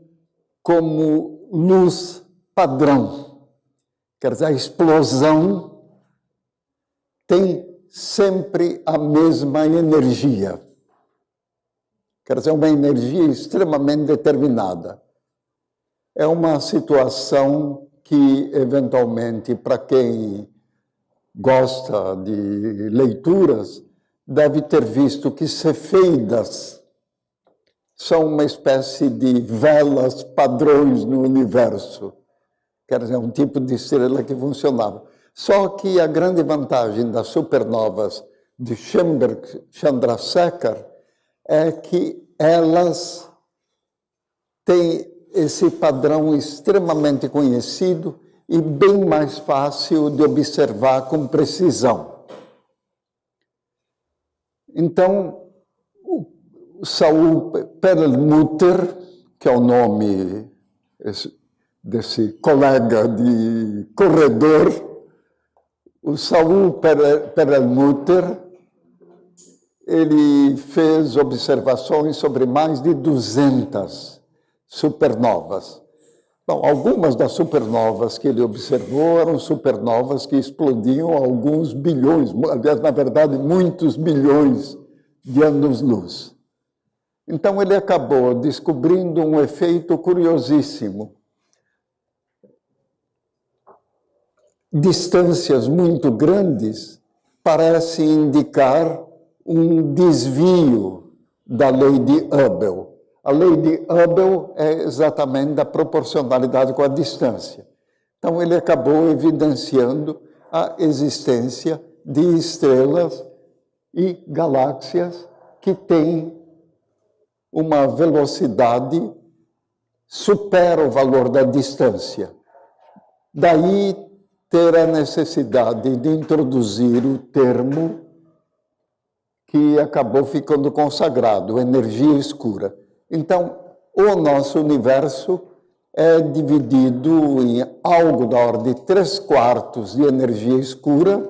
como luz padrão. Quer dizer, a explosão tem sempre a mesma energia. Quer dizer, uma energia extremamente determinada. É uma situação que, eventualmente, para quem gosta de leituras, deve ter visto que cefeidas são uma espécie de velas padrões no universo. Quer dizer, um tipo de estrela que funcionava. Só que a grande vantagem das supernovas de Schoenberg-Chandrasekhar é que elas têm esse padrão extremamente conhecido e bem mais fácil de observar com precisão. Então, o Saul Perlmutter, que é o nome desse colega de corredor, o Saul Perlmutter, ele fez observações sobre mais de 200 supernovas. Bom, algumas das supernovas que ele observou eram supernovas que explodiam a alguns bilhões, aliás, na verdade, muitos bilhões de anos-luz. Então, ele acabou descobrindo um efeito curiosíssimo. Distâncias muito grandes parecem indicar um desvio da lei de Hubble. A lei de Hubble é exatamente a proporcionalidade com a distância. Então, ele acabou evidenciando a existência de estrelas e galáxias que têm uma velocidade supera o valor da distância. Daí ter a necessidade de introduzir o termo que acabou ficando consagrado, energia escura. Então, o nosso universo é dividido em algo da ordem de 3/4 de energia escura,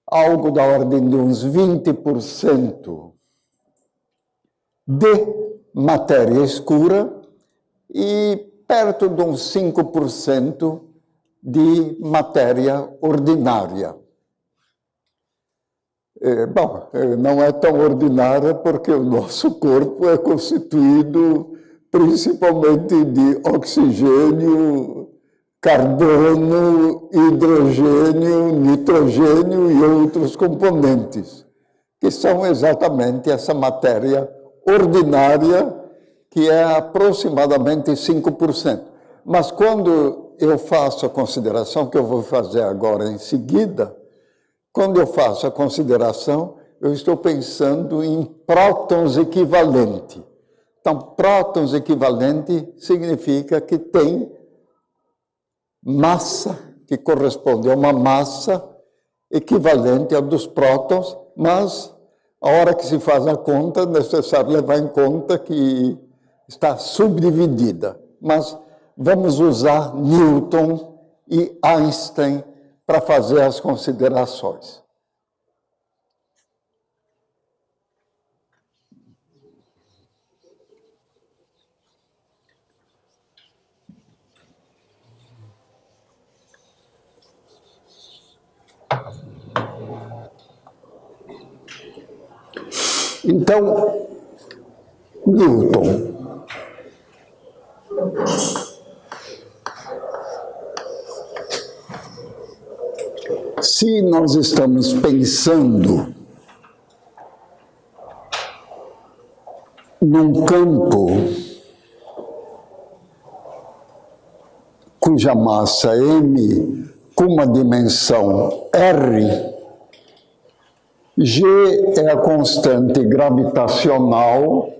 algo da ordem de uns 20% de matéria escura e perto de uns 5% de matéria ordinária. Bom, não é tão ordinária porque o nosso corpo é constituído principalmente de oxigênio, carbono, hidrogênio, nitrogênio e outros componentes, que são exatamente essa matéria ordinária, que é aproximadamente 5%. Mas quando eu faço a consideração, que eu vou fazer agora em seguida, quando eu faço a consideração, eu estou pensando em prótons equivalente. Então, prótons equivalente significa que tem massa, que corresponde a uma massa equivalente à dos prótons, mas a hora que se faz a conta, é necessário levar em conta que está subdividida. Mas vamos usar Newton e Einstein para fazer as considerações. Então, Newton. Se nós estamos pensando num campo cuja massa m com uma dimensão r, G é a constante gravitacional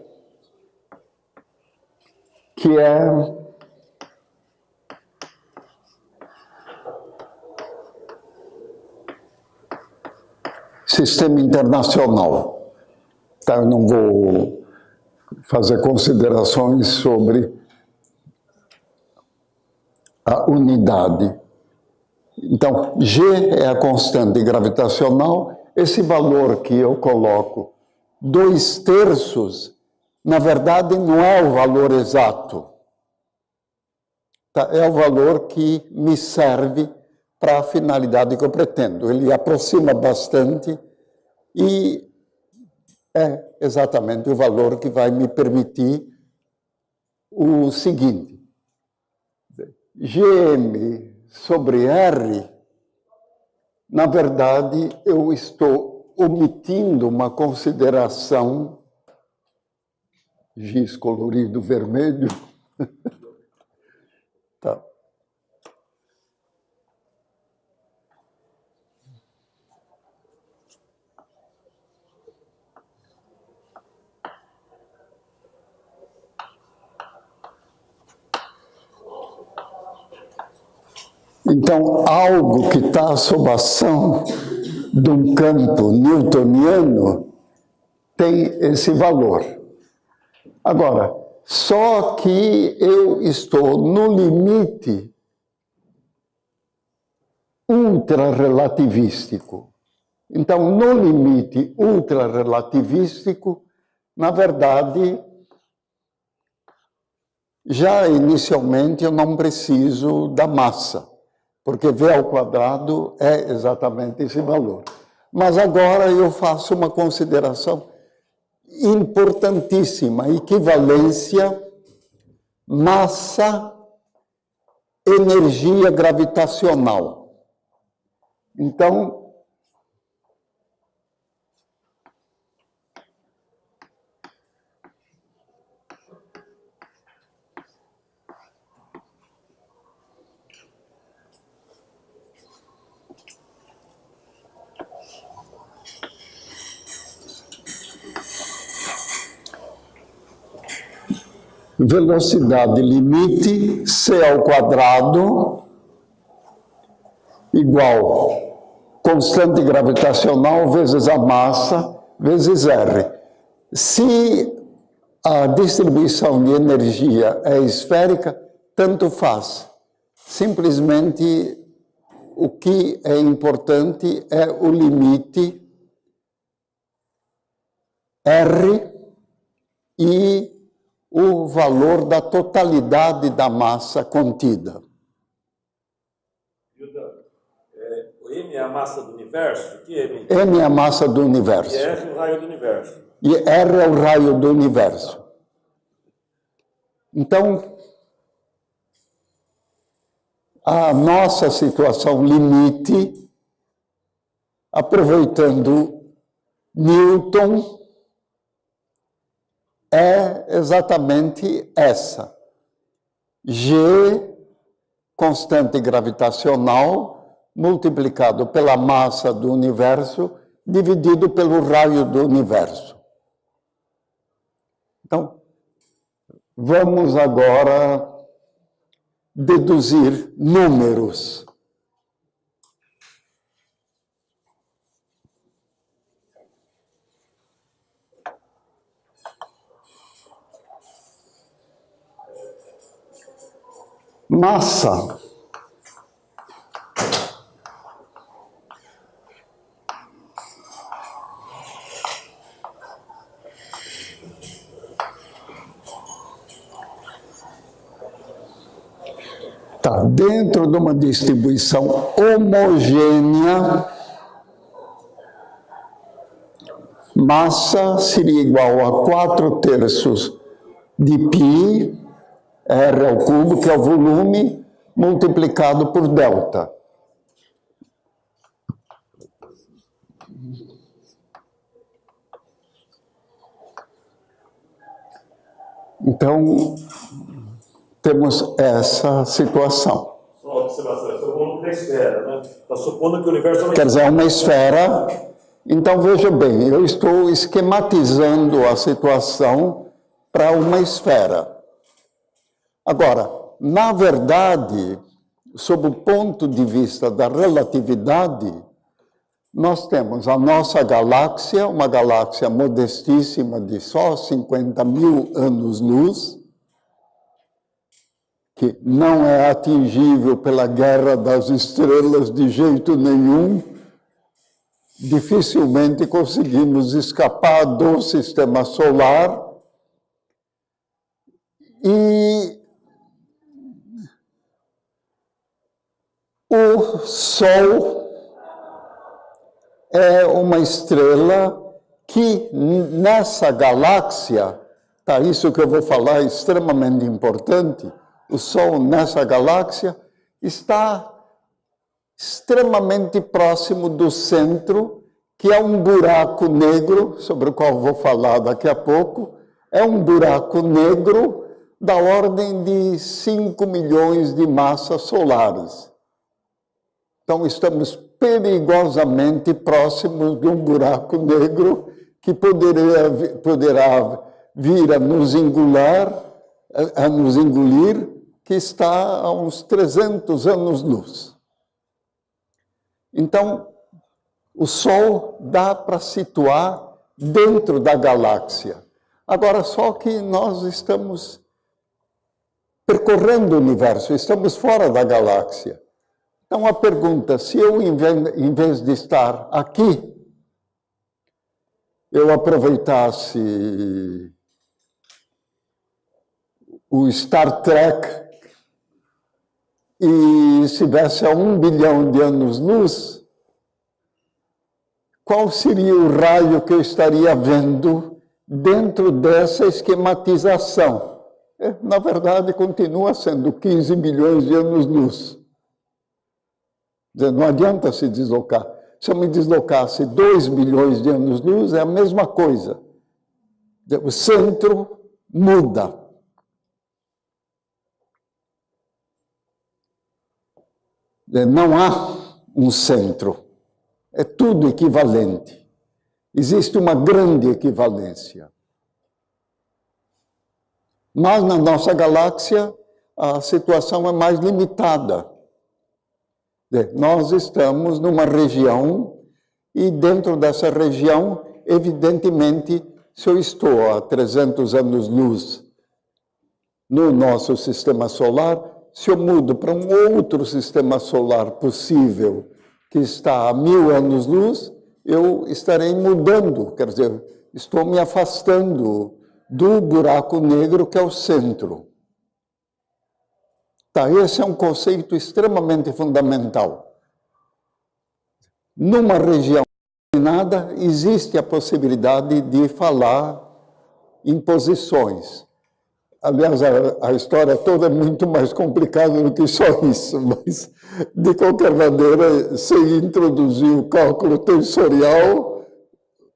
que é sistema internacional. Tá, eu não vou fazer considerações sobre a unidade. Então, G é a constante gravitacional. Esse valor que eu coloco, 2/3, na verdade não é o valor exato. Tá? É o valor que me serve para a finalidade que eu pretendo. Ele aproxima bastante e é exatamente o valor que vai me permitir o seguinte. Gm sobre R, na verdade, eu estou omitindo uma consideração, giz colorido vermelho, tá. Então, algo que está sob a ação de um campo newtoniano tem esse valor. Agora, só que eu estou no limite ultrarrelativístico. Então, no limite ultrarrelativístico, na verdade, já inicialmente eu não preciso da massa, porque V ao quadrado é exatamente esse valor. Mas agora eu faço uma consideração importantíssima, equivalência massa-energia gravitacional. Então, velocidade limite C ao quadrado igual constante gravitacional vezes a massa vezes R. Se a distribuição de energia é esférica, tanto faz. Simplesmente o que é importante é o limite R e o valor da totalidade da massa contida. O M é a massa do universo? O que é M? M é a massa do universo. E R é o raio do universo. E R é o raio do universo. Então, a nossa situação limite, aproveitando Newton, é exatamente essa. G, constante gravitacional, multiplicado pela massa do universo, dividido pelo raio do universo. Então, vamos agora deduzir números. Massa. Tá, dentro de uma distribuição homogênea, massa seria igual a 4/3 de π, R ao cubo, que é o volume, multiplicado por delta. Então, temos essa situação. Só uma observação, esse é o volume da esfera, né? Está supondo que o universo é uma Quer dizer, é uma esfera. Então, veja bem, eu estou esquematizando a situação para uma esfera. Agora, na verdade, sob o ponto de vista da relatividade, nós temos a nossa galáxia, uma galáxia modestíssima de só 50.000 anos-luz, que não é atingível pela guerra das estrelas de jeito nenhum. Dificilmente conseguimos escapar do sistema solar. E o Sol é uma estrela que nessa galáxia, tá, isso que eu vou falar é extremamente importante, o Sol nessa galáxia está extremamente próximo do centro, que é um buraco negro, sobre o qual vou falar daqui a pouco, é um buraco negro da ordem de 5 milhões de massas solares. Então, estamos perigosamente próximos de um buraco negro que poderá vir a nos engolir, que está a uns 300 anos-luz. Então, o Sol dá para situar dentro da galáxia. Agora, só que nós estamos percorrendo o universo, estamos fora da galáxia. Então, a pergunta, se eu, em vez de estar aqui, eu aproveitasse o Star Trek e estivesse a 1 bilhão de anos-luz, qual seria o raio que eu estaria vendo dentro dessa esquematização? Na verdade, continua sendo 15 bilhões de anos-luz. Não adianta se deslocar. Se eu me deslocasse 2 bilhões de anos-luz, é a mesma coisa. O centro muda. Não há um centro. É tudo equivalente. Existe uma grande equivalência. Mas na nossa galáxia, a situação é mais limitada. Nós estamos numa região, e dentro dessa região, evidentemente, se eu estou a 300 anos-luz no nosso sistema solar, se eu mudo para um outro sistema solar possível, que está a 1000 anos-luz, eu estarei mudando, quer dizer, estou me afastando do buraco negro que é o centro. Tá, esse é um conceito extremamente fundamental. Numa região determinada, existe a possibilidade de falar em posições. Aliás, a história toda é muito mais complicada do que só isso, mas, de qualquer maneira, sem introduzir o cálculo tensorial,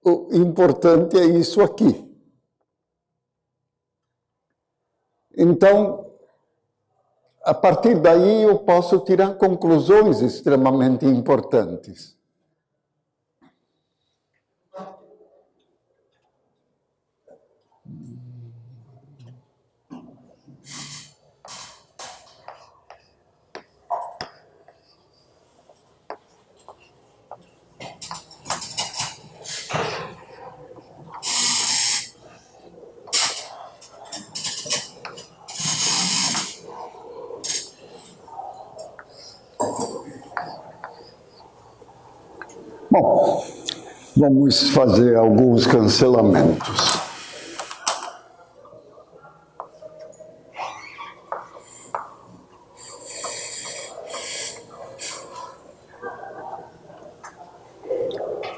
o importante é isso aqui. Então, a partir daí, eu posso tirar conclusões extremamente importantes. Bom, vamos fazer alguns cancelamentos.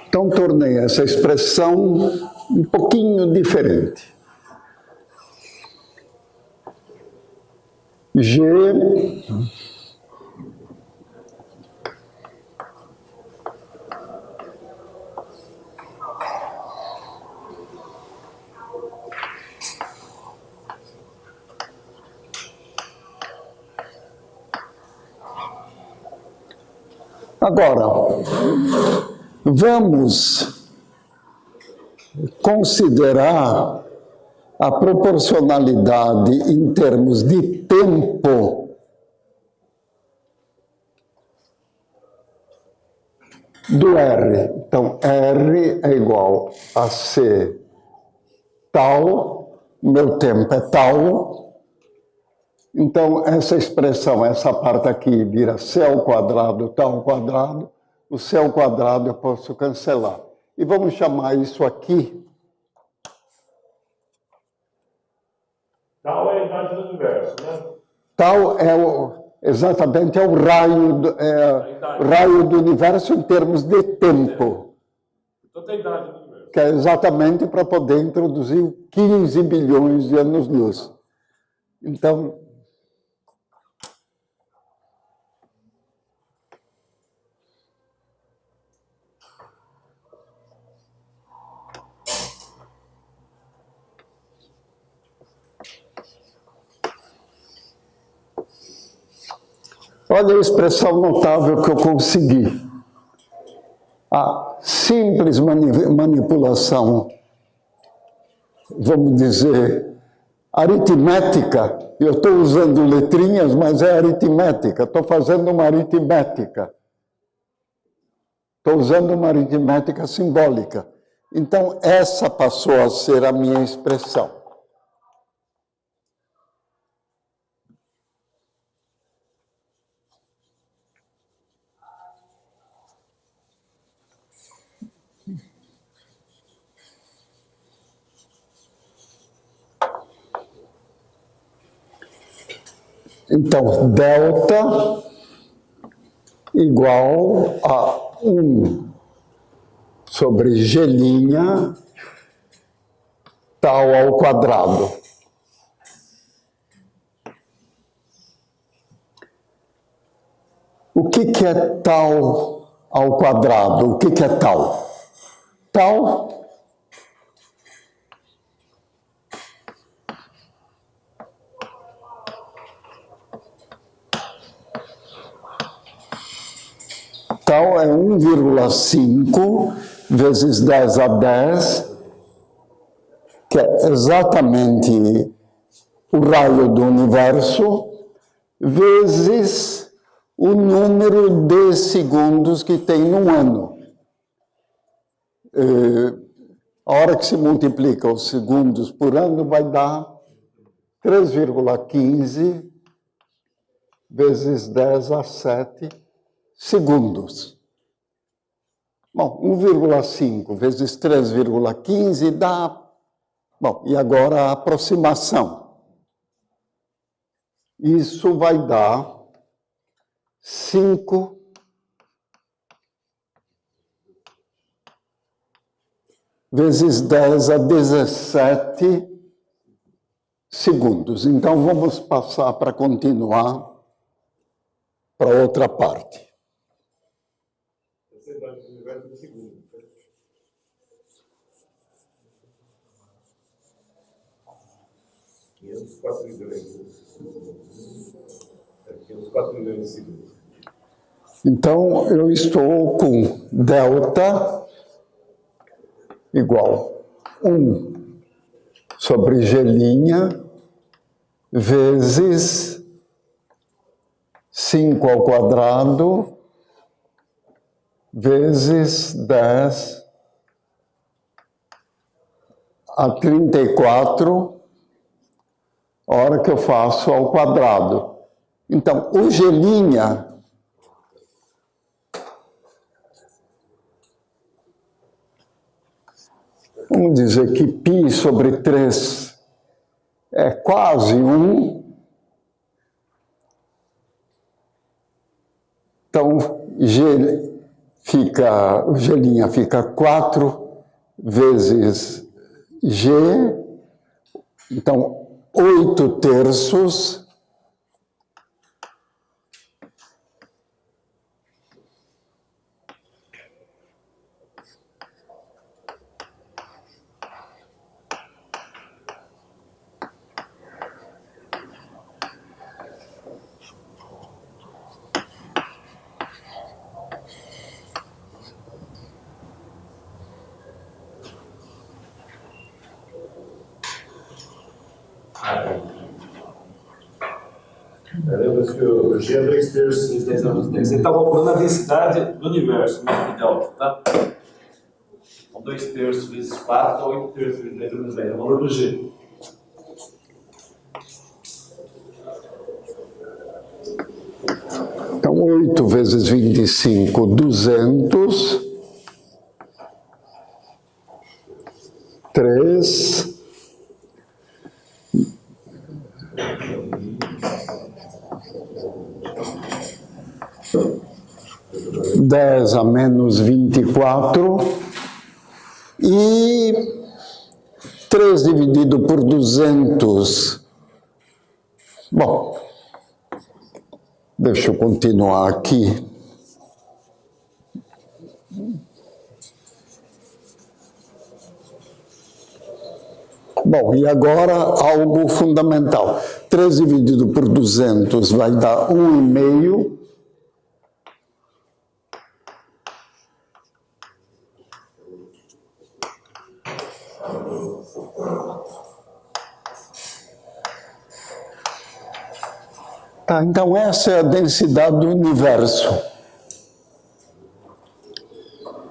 Então, tornei essa expressão um pouquinho diferente. G Agora, vamos considerar a proporcionalidade em termos de tempo do R. Então, R é igual a C tal, meu tempo é tal. Então, essa expressão, essa parte aqui vira C ao quadrado, tal ao quadrado. O C ao quadrado eu posso cancelar. E vamos chamar isso aqui. Tal é a idade do universo, né? Tal é exatamente o raio do universo em termos de tempo. Toda a idade do universo. Que é exatamente para poder introduzir 15 bilhões de anos-luz. Então, olha a expressão notável que eu consegui. A simples manipulação, vamos dizer, aritmética. Eu estou usando letrinhas, mas é aritmética. Estou fazendo uma aritmética. Estou usando uma aritmética simbólica. Então, essa passou a ser a minha expressão. Então, delta igual a 1 sobre G' tal ao quadrado. O que é tal ao quadrado? O que é tal? Tal é 1,5 vezes 10 a 10, que é exatamente o raio do universo, vezes o número de segundos que tem num ano. A hora que se multiplica os segundos por ano vai dar 3,15 vezes 10 a 7 segundos. Bom, 1,5 vezes 3,15 dá... Bom, e agora a aproximação. Isso vai dar 5 vezes 10 a 17 segundos. Então, vamos passar para continuar para outra parte. Essa é a idade do universo de segundo. E uns 4 milhões. Aqui uns 4 milhões de segundos. Então, eu estou com delta igual 1 sobre G' vezes 5 ao quadrado vezes 10 a 34, a hora que eu faço ao quadrado. Então, o G', vamos dizer que π sobre 3 é quase 1. Então, G o G' fica 4 vezes G, então 8 terços. Lembra que o G é 2 terços de 10 a menos 10. Ele está calculando a densidade do universo, não de delta, tá? Então 2 terços vezes 4 dá 8 terços vezes 10 a menos 10. É o valor do G. Então 8 vezes 25, 200. 3. 10 a menos 24 e 3 dividido por 200. Bom, deixa eu continuar aqui. Bom, e agora algo fundamental. 3 dividido por 200 vai dar 1,5. Tá, então essa é a densidade do universo.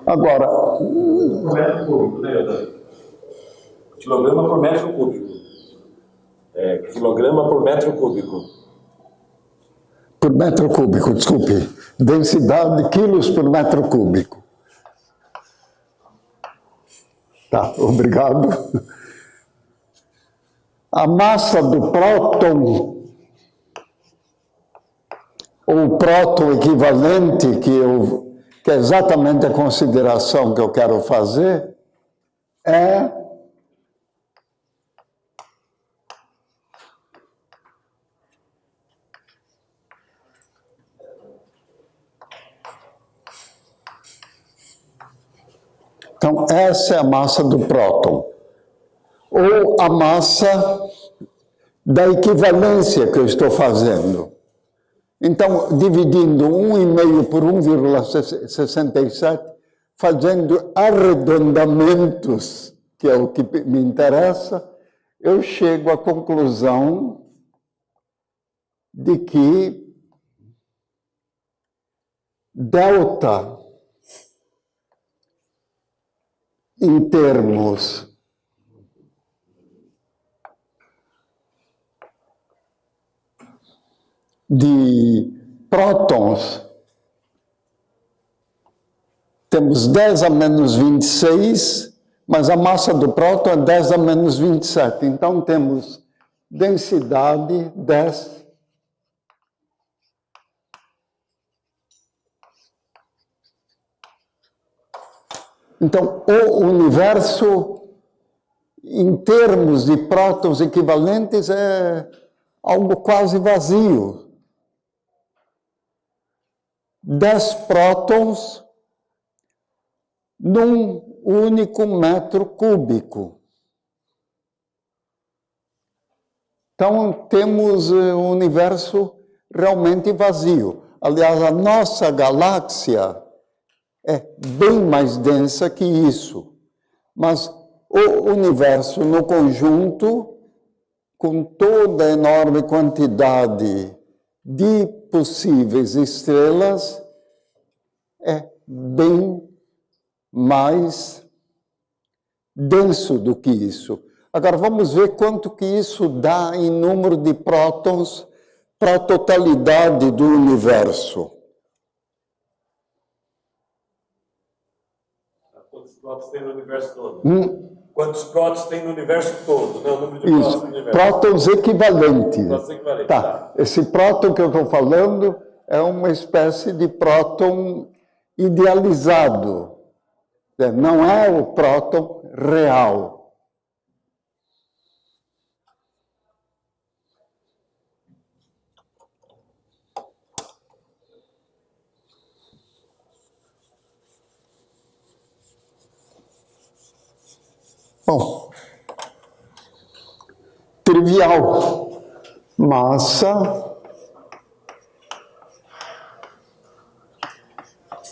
Agora... Por metro cúbico, né, Eudânio? Quilograma por metro cúbico. Quilograma por metro cúbico. Por metro cúbico, desculpe. Densidade de quilos por metro cúbico. Tá, obrigado. A massa do próton, ou o próton equivalente, que é exatamente a consideração que eu quero fazer, é então, essa é a massa do próton, ou a massa da equivalência que eu estou fazendo. Então, dividindo 1,5 por 1,67, fazendo arredondamentos, que é o que me interessa, eu chego à conclusão de que delta, em termos de prótons, temos 10 a menos 26, mas a massa do próton é 10 a menos 27. Então, temos densidade 10. Então, o universo, em termos de prótons equivalentes, é algo quase vazio. 10 prótons num único metro cúbico. Então, temos um universo realmente vazio. Aliás, a nossa galáxia é bem mais densa que isso. Mas o universo no conjunto, com toda a enorme quantidade de possíveis estrelas, é bem mais denso do que isso. Agora vamos ver quanto que isso dá em número de prótons para a totalidade do universo. Quantos prótons tem no universo todo? Quantos prótons tem no universo todo? Não, o número de prótons no universo. Prótons equivalentes. Prótons equivalentes, tá. Esse próton que eu estou falando é uma espécie de próton idealizado. Não é o próton real. Bom, trivial. Massa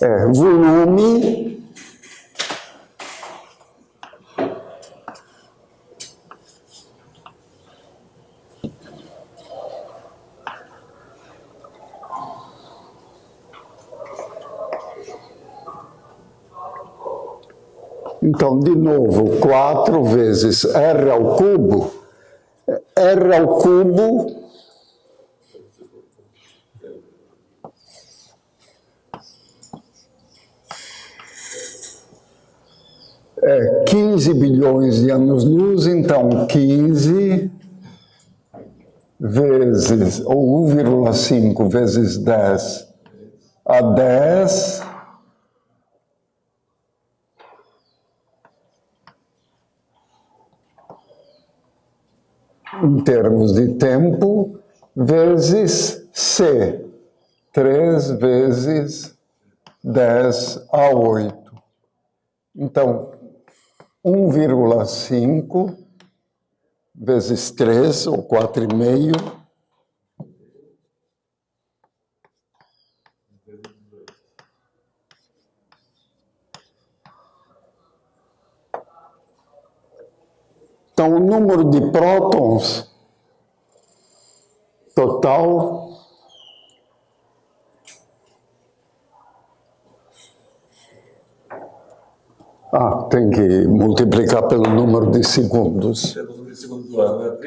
é volume então, de novo, 4 vezes R ao cubo. R ao cubo é 15 bilhões de anos-luz, então 15 vezes, ou 1,5 vezes 10 a 10 em termos de tempo, vezes C, 3 vezes 10 a 8. Então, 1,5 vezes 3, ou 4,5, então, o número de prótons total tem que multiplicar pelo número de segundos. Pelo número de segundos do ano, né?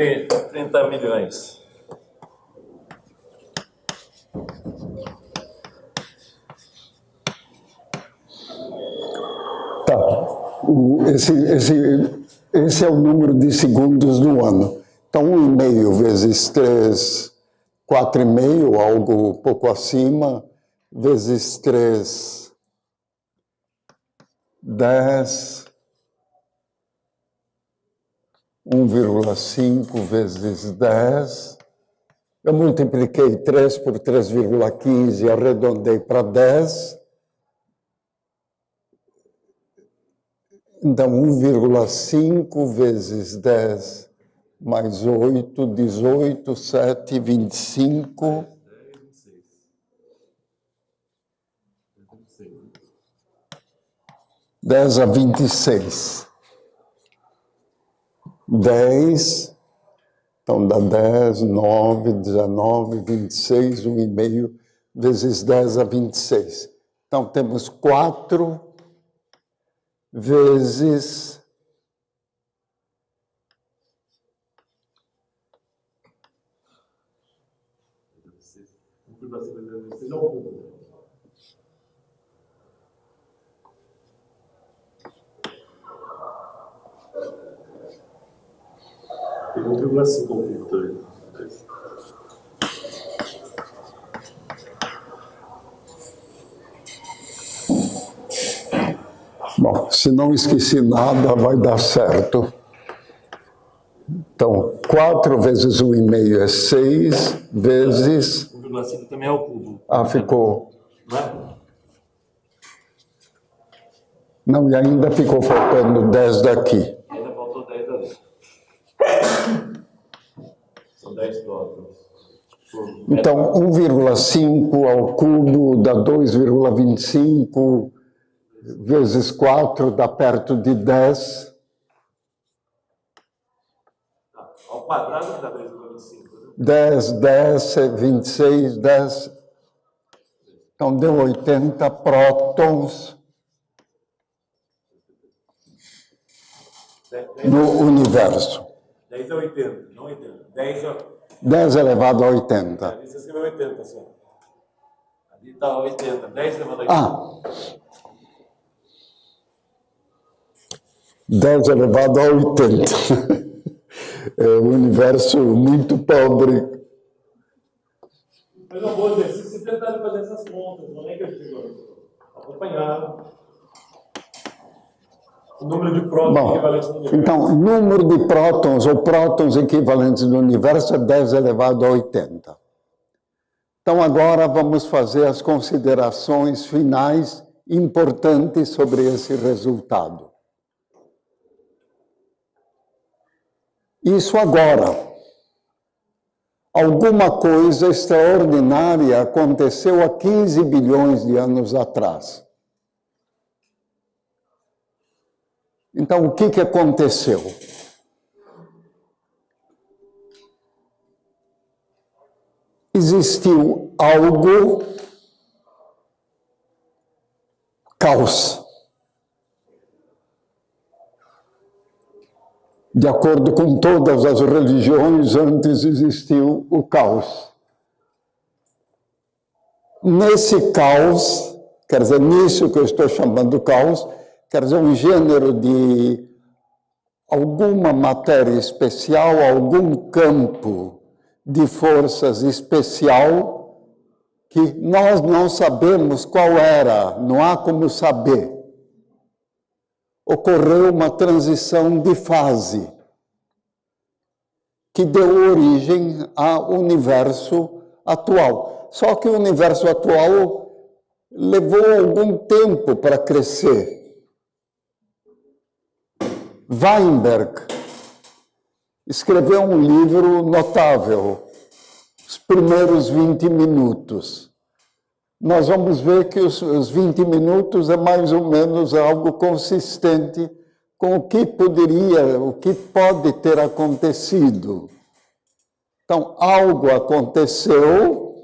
30 milhões. Tá. Esse é o número de segundos do ano. Então, 1,5 vezes 3, 4,5, algo pouco acima, vezes 3, 10, 1,5 vezes 10. Eu multipliquei 3 por 3,15, arredondei para 10. Então, 1,5 vezes 10 mais 8, 18, 7, 25. 10 a 26. 10, então dá 10, 9, 19, 26, 1,5 vezes 10 a 26. Então, temos 4 vezes 1,5 computador. Bom, se não esqueci nada, vai dar certo. Então, 4 vezes 1,5 é 6, vezes... 1,5 também é o cubo. Ficou... Não é? Não, e ainda ficou faltando 10 daqui. Ainda faltou 10 ali. São 10 prótons. Então, 1,5 ao cubo dá 2,25... vezes 4 dá perto de 10. Ao quadrado dá 2,25. 10, 10, 26, 10. Então, deu 80 prótons no universo. 10 é 80, não 80. 10 elevado a 80. Ali você escreveu 80, assim. Ali está 80. 10 elevado a 80. 10 elevado a 80. É um universo muito pobre. Mas é um bom exercício se tentar fazer essas contas, não é que eu digo. acompanhar o número de prótons equivalentes no universo. Então, o número de prótons ou prótons equivalentes no universo é 10 elevado a 80. Então, agora vamos fazer as considerações finais importantes sobre esse resultado. Isso agora. Alguma coisa extraordinária aconteceu há 15 bilhões de anos atrás. Então, o que aconteceu? Existiu algo, caos. De acordo com todas as religiões, antes existiu o caos. Nesse caos, quer dizer, nisso que eu estou chamando caos, quer dizer, um gênero de alguma matéria especial, algum campo de forças especial que nós não sabemos qual era, não há como saber. Ocorreu uma transição de fase que deu origem ao universo atual. Só que o universo atual levou algum tempo para crescer. Weinberg escreveu um livro notável, Os Primeiros 20 Minutos. Nós vamos ver que os 20 minutos é mais ou menos algo consistente com o que pode ter acontecido. Então, algo aconteceu.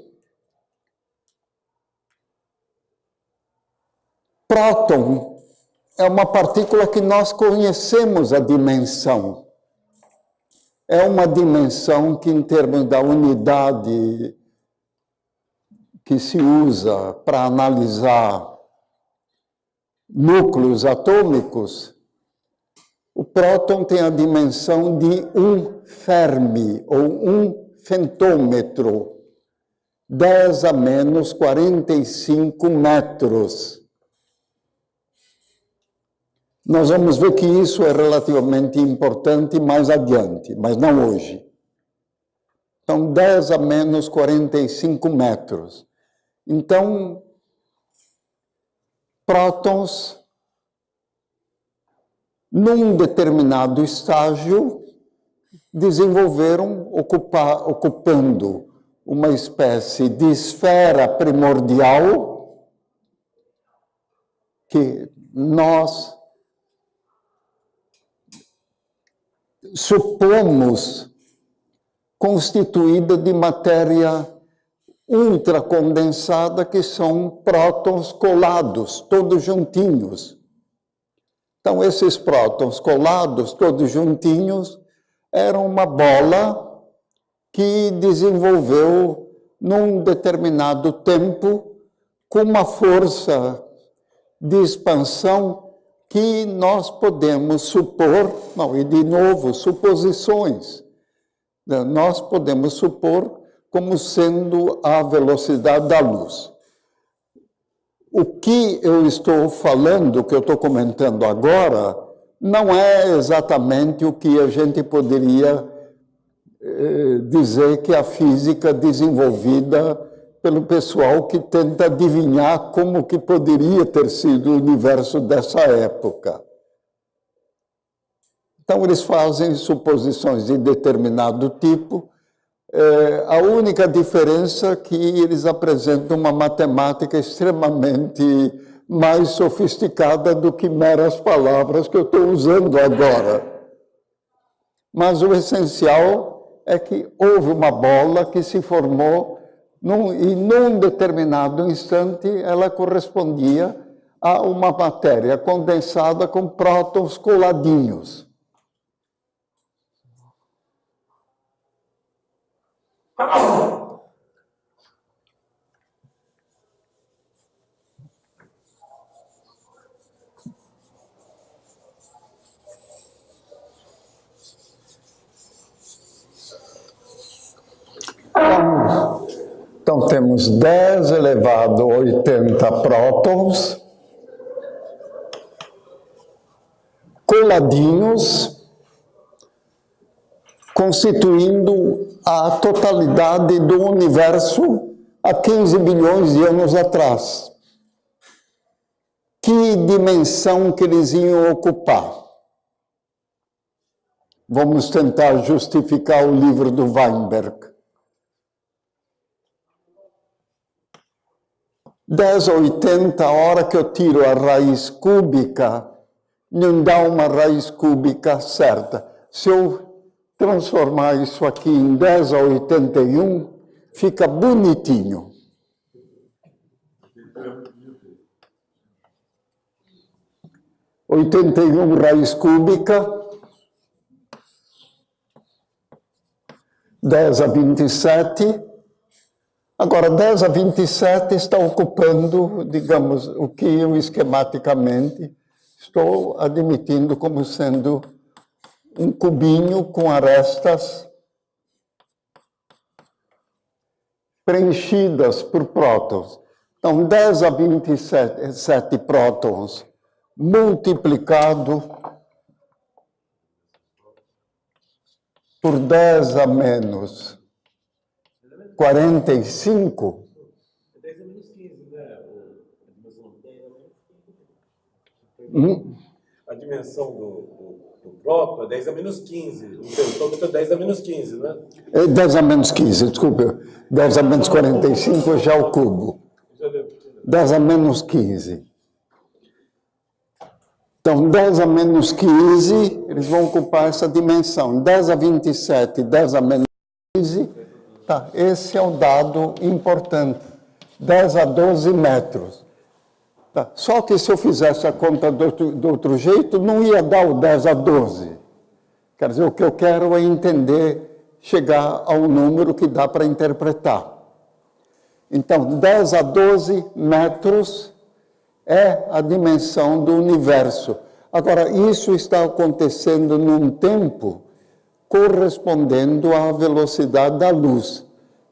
Próton é uma partícula que nós conhecemos a dimensão. É uma dimensão que, em termos da unidade que se usa para analisar núcleos atômicos, o próton tem a dimensão de 1 Fermi, ou 1 fentômetro, 10 a menos 45 metros. Nós vamos ver que isso é relativamente importante mais adiante, mas não hoje. Então, 10 a menos 45 metros. Então, prótons, num determinado estágio, desenvolveram ocupando uma espécie de esfera primordial que nós supomos constituída de matéria ultracondensada, que são prótons colados, todos juntinhos. Então, esses prótons colados, todos juntinhos, eram uma bola que desenvolveu, num determinado tempo, com uma força de expansão que nós podemos supor, e de novo, suposições, nós podemos supor como sendo a velocidade da luz. O que eu estou falando, o que eu estou comentando agora, não é exatamente o que a gente poderia dizer que é a física desenvolvida pelo pessoal que tenta adivinhar como que poderia ter sido o universo dessa época. Então, eles fazem suposições de determinado tipo. A única diferença é que eles apresentam uma matemática extremamente mais sofisticada do que meras palavras que eu estou usando agora. Mas o essencial é que houve uma bola que se formou e num determinado instante ela correspondia a uma matéria condensada com prótons coladinhos. Então temos 10 elevado a 80 prótons coladinhos, constituindo a totalidade do universo há 15 bilhões de anos atrás. Que dimensão que eles iam ocupar? Vamos tentar justificar o livro do Weinberg. 10 ou 80, a hora que eu tiro a raiz cúbica, não dá uma raiz cúbica certa. Se eu transformar isso aqui em 10 a 81, fica bonitinho. – 81 raiz cúbica, 10 a 27. Agora, 10 a 27 está ocupando, digamos, o que eu esquematicamente estou admitindo como sendo um cubinho com arestas preenchidas por prótons. Então, 10 a 27 prótons multiplicado por 10 a menos 45. É 10 a menos 15, né? A dimensão do próton é 10 a menos 15. O tensômetro é 10 a menos 15, né? É 10 a menos 15, desculpa. 10 a menos 45 já é o cubo. 10 a menos 15. Então, 10 a menos 15, eles vão ocupar essa dimensão. 10 a 27, 10 a menos 15, tá, esse é o dado importante. 10 a 12 metros. Tá. Só que se eu fizesse a conta do outro jeito, não ia dar o 10 a 12. Quer dizer, o que eu quero é entender, chegar ao número que dá para interpretar. Então, 10 a 12 metros é a dimensão do universo. Agora, isso está acontecendo num tempo correspondendo à velocidade da luz.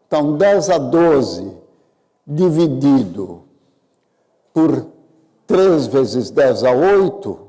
Então, 10 a 12 dividido por 3 vezes 10 a 8,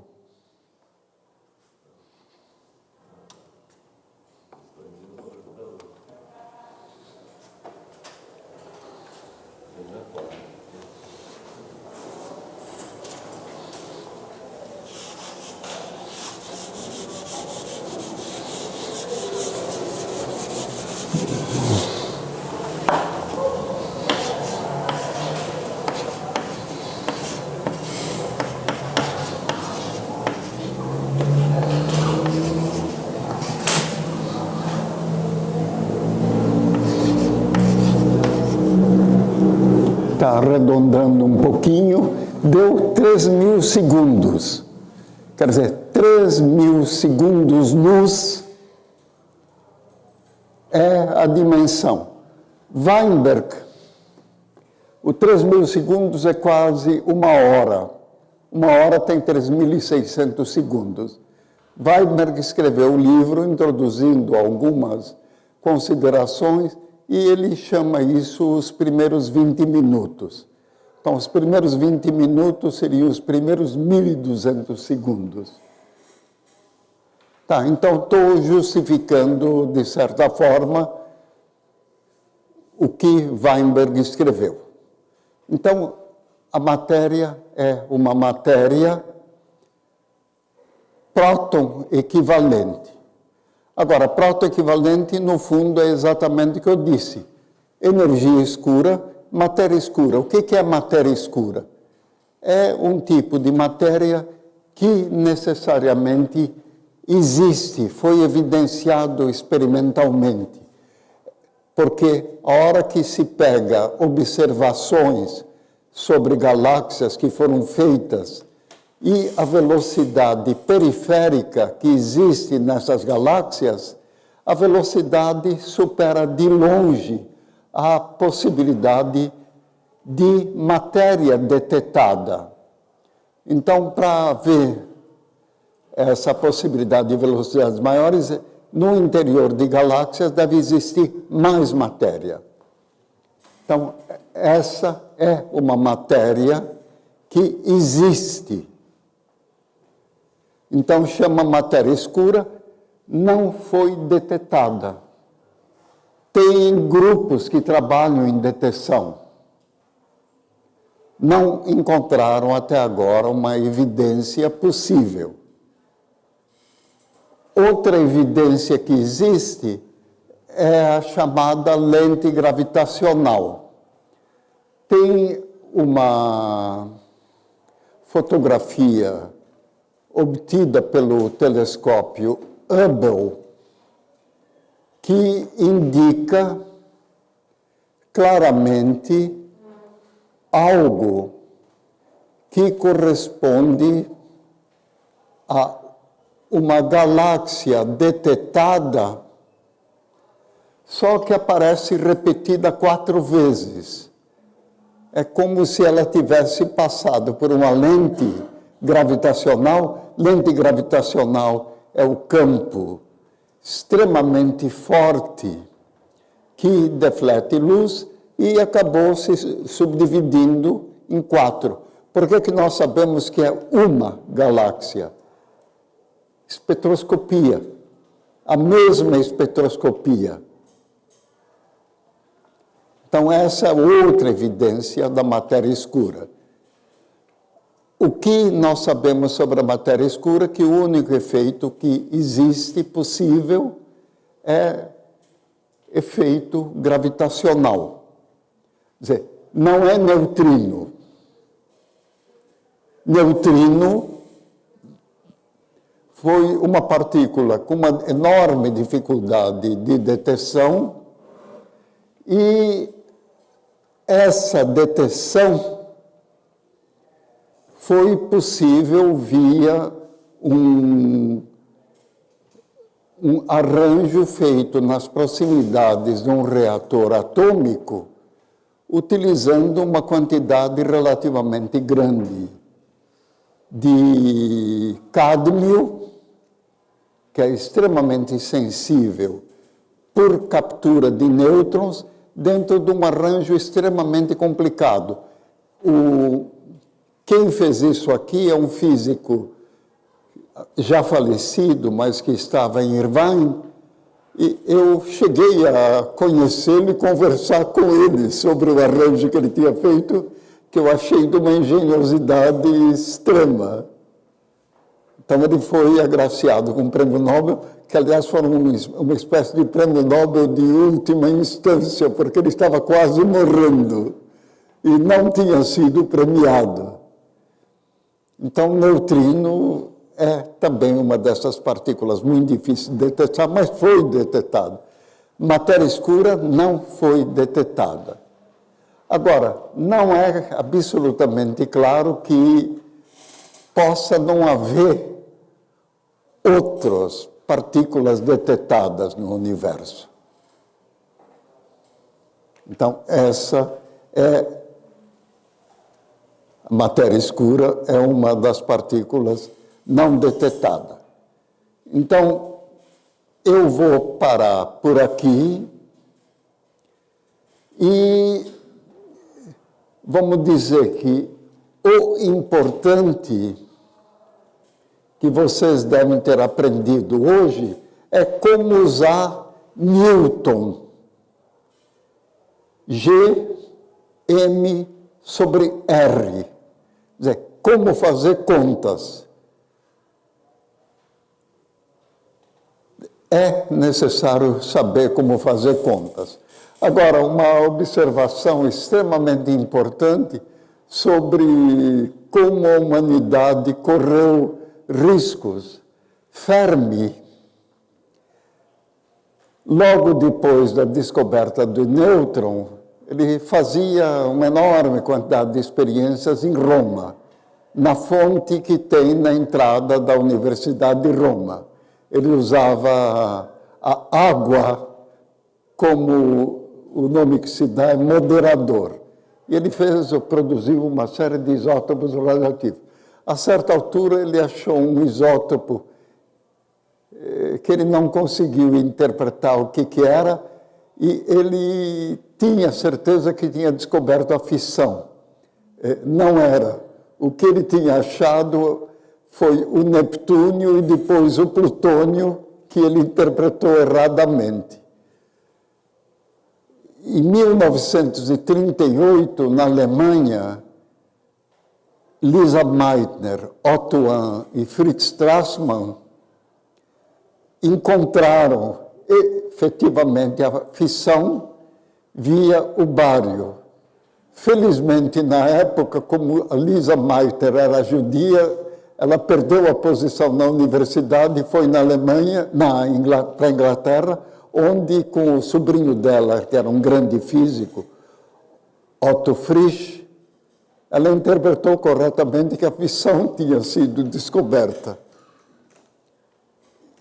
está arredondando um pouquinho, deu 3.000 segundos. Quer dizer, 3.000 segundos-luz é a dimensão. Weinberg, o 3.000 segundos é quase uma hora. Uma hora tem 3.600 segundos. Weinberg escreveu o livro introduzindo algumas considerações e ele chama isso os primeiros 20 minutos. Então, os primeiros 20 minutos seriam os primeiros 1.200 segundos. Tá, então estou justificando, de certa forma, o que Weinberg escreveu. Então, a matéria é uma matéria próton equivalente. Agora, próton equivalente, no fundo, é exatamente o que eu disse. Energia escura, matéria escura. O que é matéria escura? É um tipo de matéria que necessariamente existe, foi evidenciado experimentalmente. Porque a hora que se pega observações sobre galáxias que foram feitas e a velocidade periférica que existe nessas galáxias, a velocidade supera de longe a possibilidade de matéria detetada. Então, para ver essa possibilidade de velocidades maiores, no interior de galáxias deve existir mais matéria. Então, essa é uma matéria que existe. Então, chama matéria escura, não foi detetada. Tem grupos que trabalham em detecção. Não encontraram até agora uma evidência possível. Outra evidência que existe é a chamada lente gravitacional. Tem uma fotografia obtida pelo telescópio Hubble que indica claramente algo que corresponde a uma galáxia detetada, só que aparece repetida 4 vezes. É como se ela tivesse passado por uma lente gravitacional. Lente gravitacional é o campo extremamente forte que deflete luz e acabou se subdividindo em 4. Por que nós sabemos que é uma galáxia? Espectroscopia, a mesma espectroscopia. Então, essa é outra evidência da matéria escura. O que nós sabemos sobre a matéria escura? Que o único efeito que existe possível é efeito gravitacional. Quer dizer, não é neutrino. Neutrino foi uma partícula com uma enorme dificuldade de detecção e essa detecção foi possível via um arranjo feito nas proximidades de um reator atômico, utilizando uma quantidade relativamente grande de cádmio, que é extremamente sensível por captura de nêutrons, dentro de um arranjo extremamente complicado. Quem fez isso aqui é um físico já falecido, mas que estava em Irvine, e eu cheguei a conhecê-lo e conversar com ele sobre o arranjo que ele tinha feito, que eu achei de uma engenhosidade extrema. Então, ele foi agraciado com um prêmio Nobel, que, aliás, foi uma espécie de prêmio Nobel de última instância, porque ele estava quase morrendo e não tinha sido premiado. Então, o neutrino é também uma dessas partículas muito difíceis de detectar, mas foi detetado. Matéria escura não foi detetada. Agora, não é absolutamente claro que possa não haver outras partículas detetadas no universo. Então, essa é a matéria escura, é uma das partículas não detectada. Então, eu vou parar por aqui e vamos dizer que o importante que vocês devem ter aprendido hoje é como usar Newton. G, M sobre R. Quer dizer, como fazer contas. É necessário saber como fazer contas. Agora, uma observação extremamente importante sobre como a humanidade correu riscos. Fermi, logo depois da descoberta do nêutron, ele fazia uma enorme quantidade de experiências em Roma, na fonte que tem na entrada da Universidade de Roma. Ele usava a água como o nome que se dá é moderador. E ele produziu uma série de isótopos radioativos. A certa altura, ele achou um isótopo que ele não conseguiu interpretar o que era, e ele tinha certeza que tinha descoberto a fissão. Não era. O que ele tinha achado foi o Neptúnio e depois o Plutônio, que ele interpretou erradamente. Em 1938, na Alemanha, Lisa Meitner, Otto Hahn e Fritz Strassmann encontraram efetivamente a fissão via o bário. Felizmente, na época, como a Lisa Meitner era judia, ela perdeu a posição na universidade e foi na Alemanha, para a Inglaterra, onde, com o sobrinho dela, que era um grande físico, Otto Frisch, ela interpretou corretamente que a fissão tinha sido descoberta.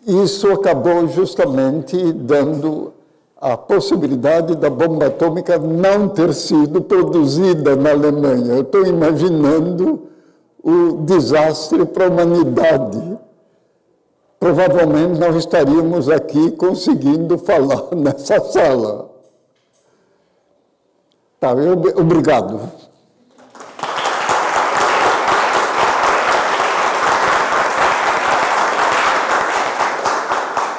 Isso acabou justamente dando a possibilidade da bomba atômica não ter sido produzida na Alemanha. Eu estou imaginando o desastre para a humanidade. Provavelmente nós estaríamos aqui conseguindo falar nessa sala. Tá, obrigado.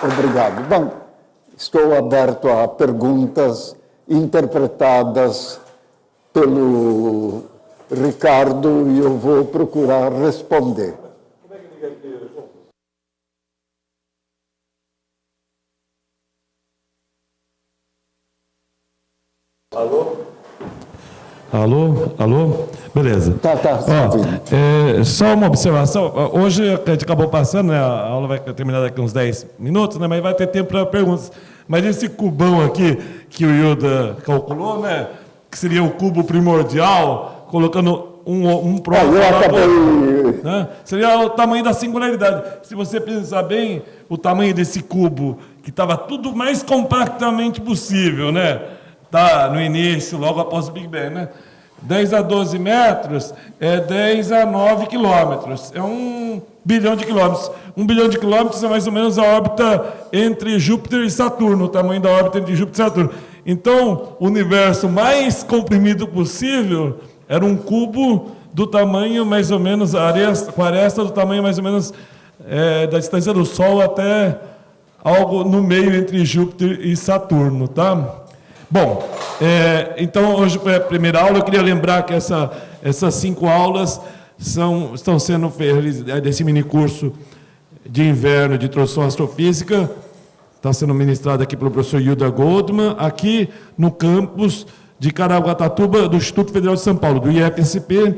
Obrigado. Bom, estou aberto a perguntas interpretadas pelo Ricardo e eu vou procurar responder. Alô? Beleza. Tá. Só uma observação. Hoje a gente acabou passando, né? A aula vai terminar daqui uns 10 minutos, né? Mas vai ter tempo para perguntas. Mas esse cubão aqui que o Hilda calculou, né? Que seria o cubo primordial, colocando um pro outro, né? Seria o tamanho da singularidade. Se você pensar bem, o tamanho desse cubo, que estava tudo mais compactamente possível, né? Tá no início, logo após o Big Bang, né? 10 a 12 metros é 10 a 9 quilômetros. É 1 bilhão de quilômetros. 1 bilhão de quilômetros é mais ou menos a órbita entre Júpiter e Saturno, o tamanho da órbita entre Júpiter e Saturno. Então, o universo mais comprimido possível era um cubo do tamanho mais ou menos, com a aresta do tamanho mais ou menos da distância do Sol até algo no meio entre Júpiter e Saturno, tá? Bom, então hoje foi a primeira aula. Eu queria lembrar que essas 5 aulas estão sendo desse minicurso de inverno de introdução à astrofísica, está sendo ministrado aqui pelo professor Hilda Goldman, aqui no campus de Caraguatatuba, do Instituto Federal de São Paulo, do IFSP.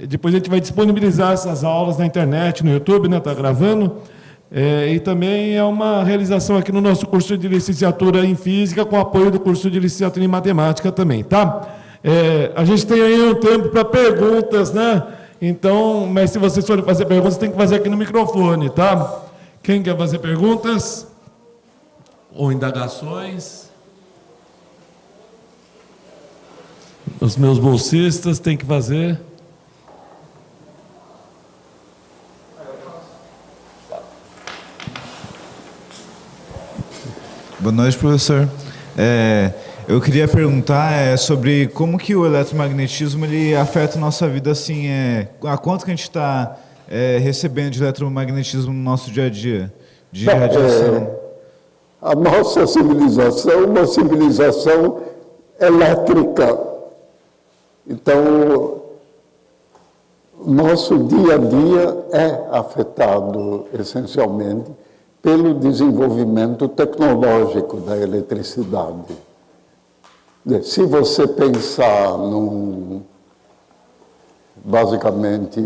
Depois a gente vai disponibilizar essas aulas na internet, no YouTube, né? Está gravando. E também é uma realização aqui no nosso curso de licenciatura em Física, com apoio do curso de licenciatura em Matemática também, tá? A gente tem aí um tempo para perguntas, né? Então, mas se vocês forem fazer perguntas, tem que fazer aqui no microfone, tá? Quem quer fazer perguntas? Ou indagações? Os meus bolsistas têm que fazer. Boa noite, professor. Eu queria perguntar sobre como que o eletromagnetismo ele afeta a nossa vida, assim, a quanto que a gente está recebendo de eletromagnetismo no nosso dia a dia, de radiação. A nossa civilização é uma civilização elétrica. Então, nosso dia a dia é afetado, essencialmente, pelo desenvolvimento tecnológico da eletricidade. Se você pensar basicamente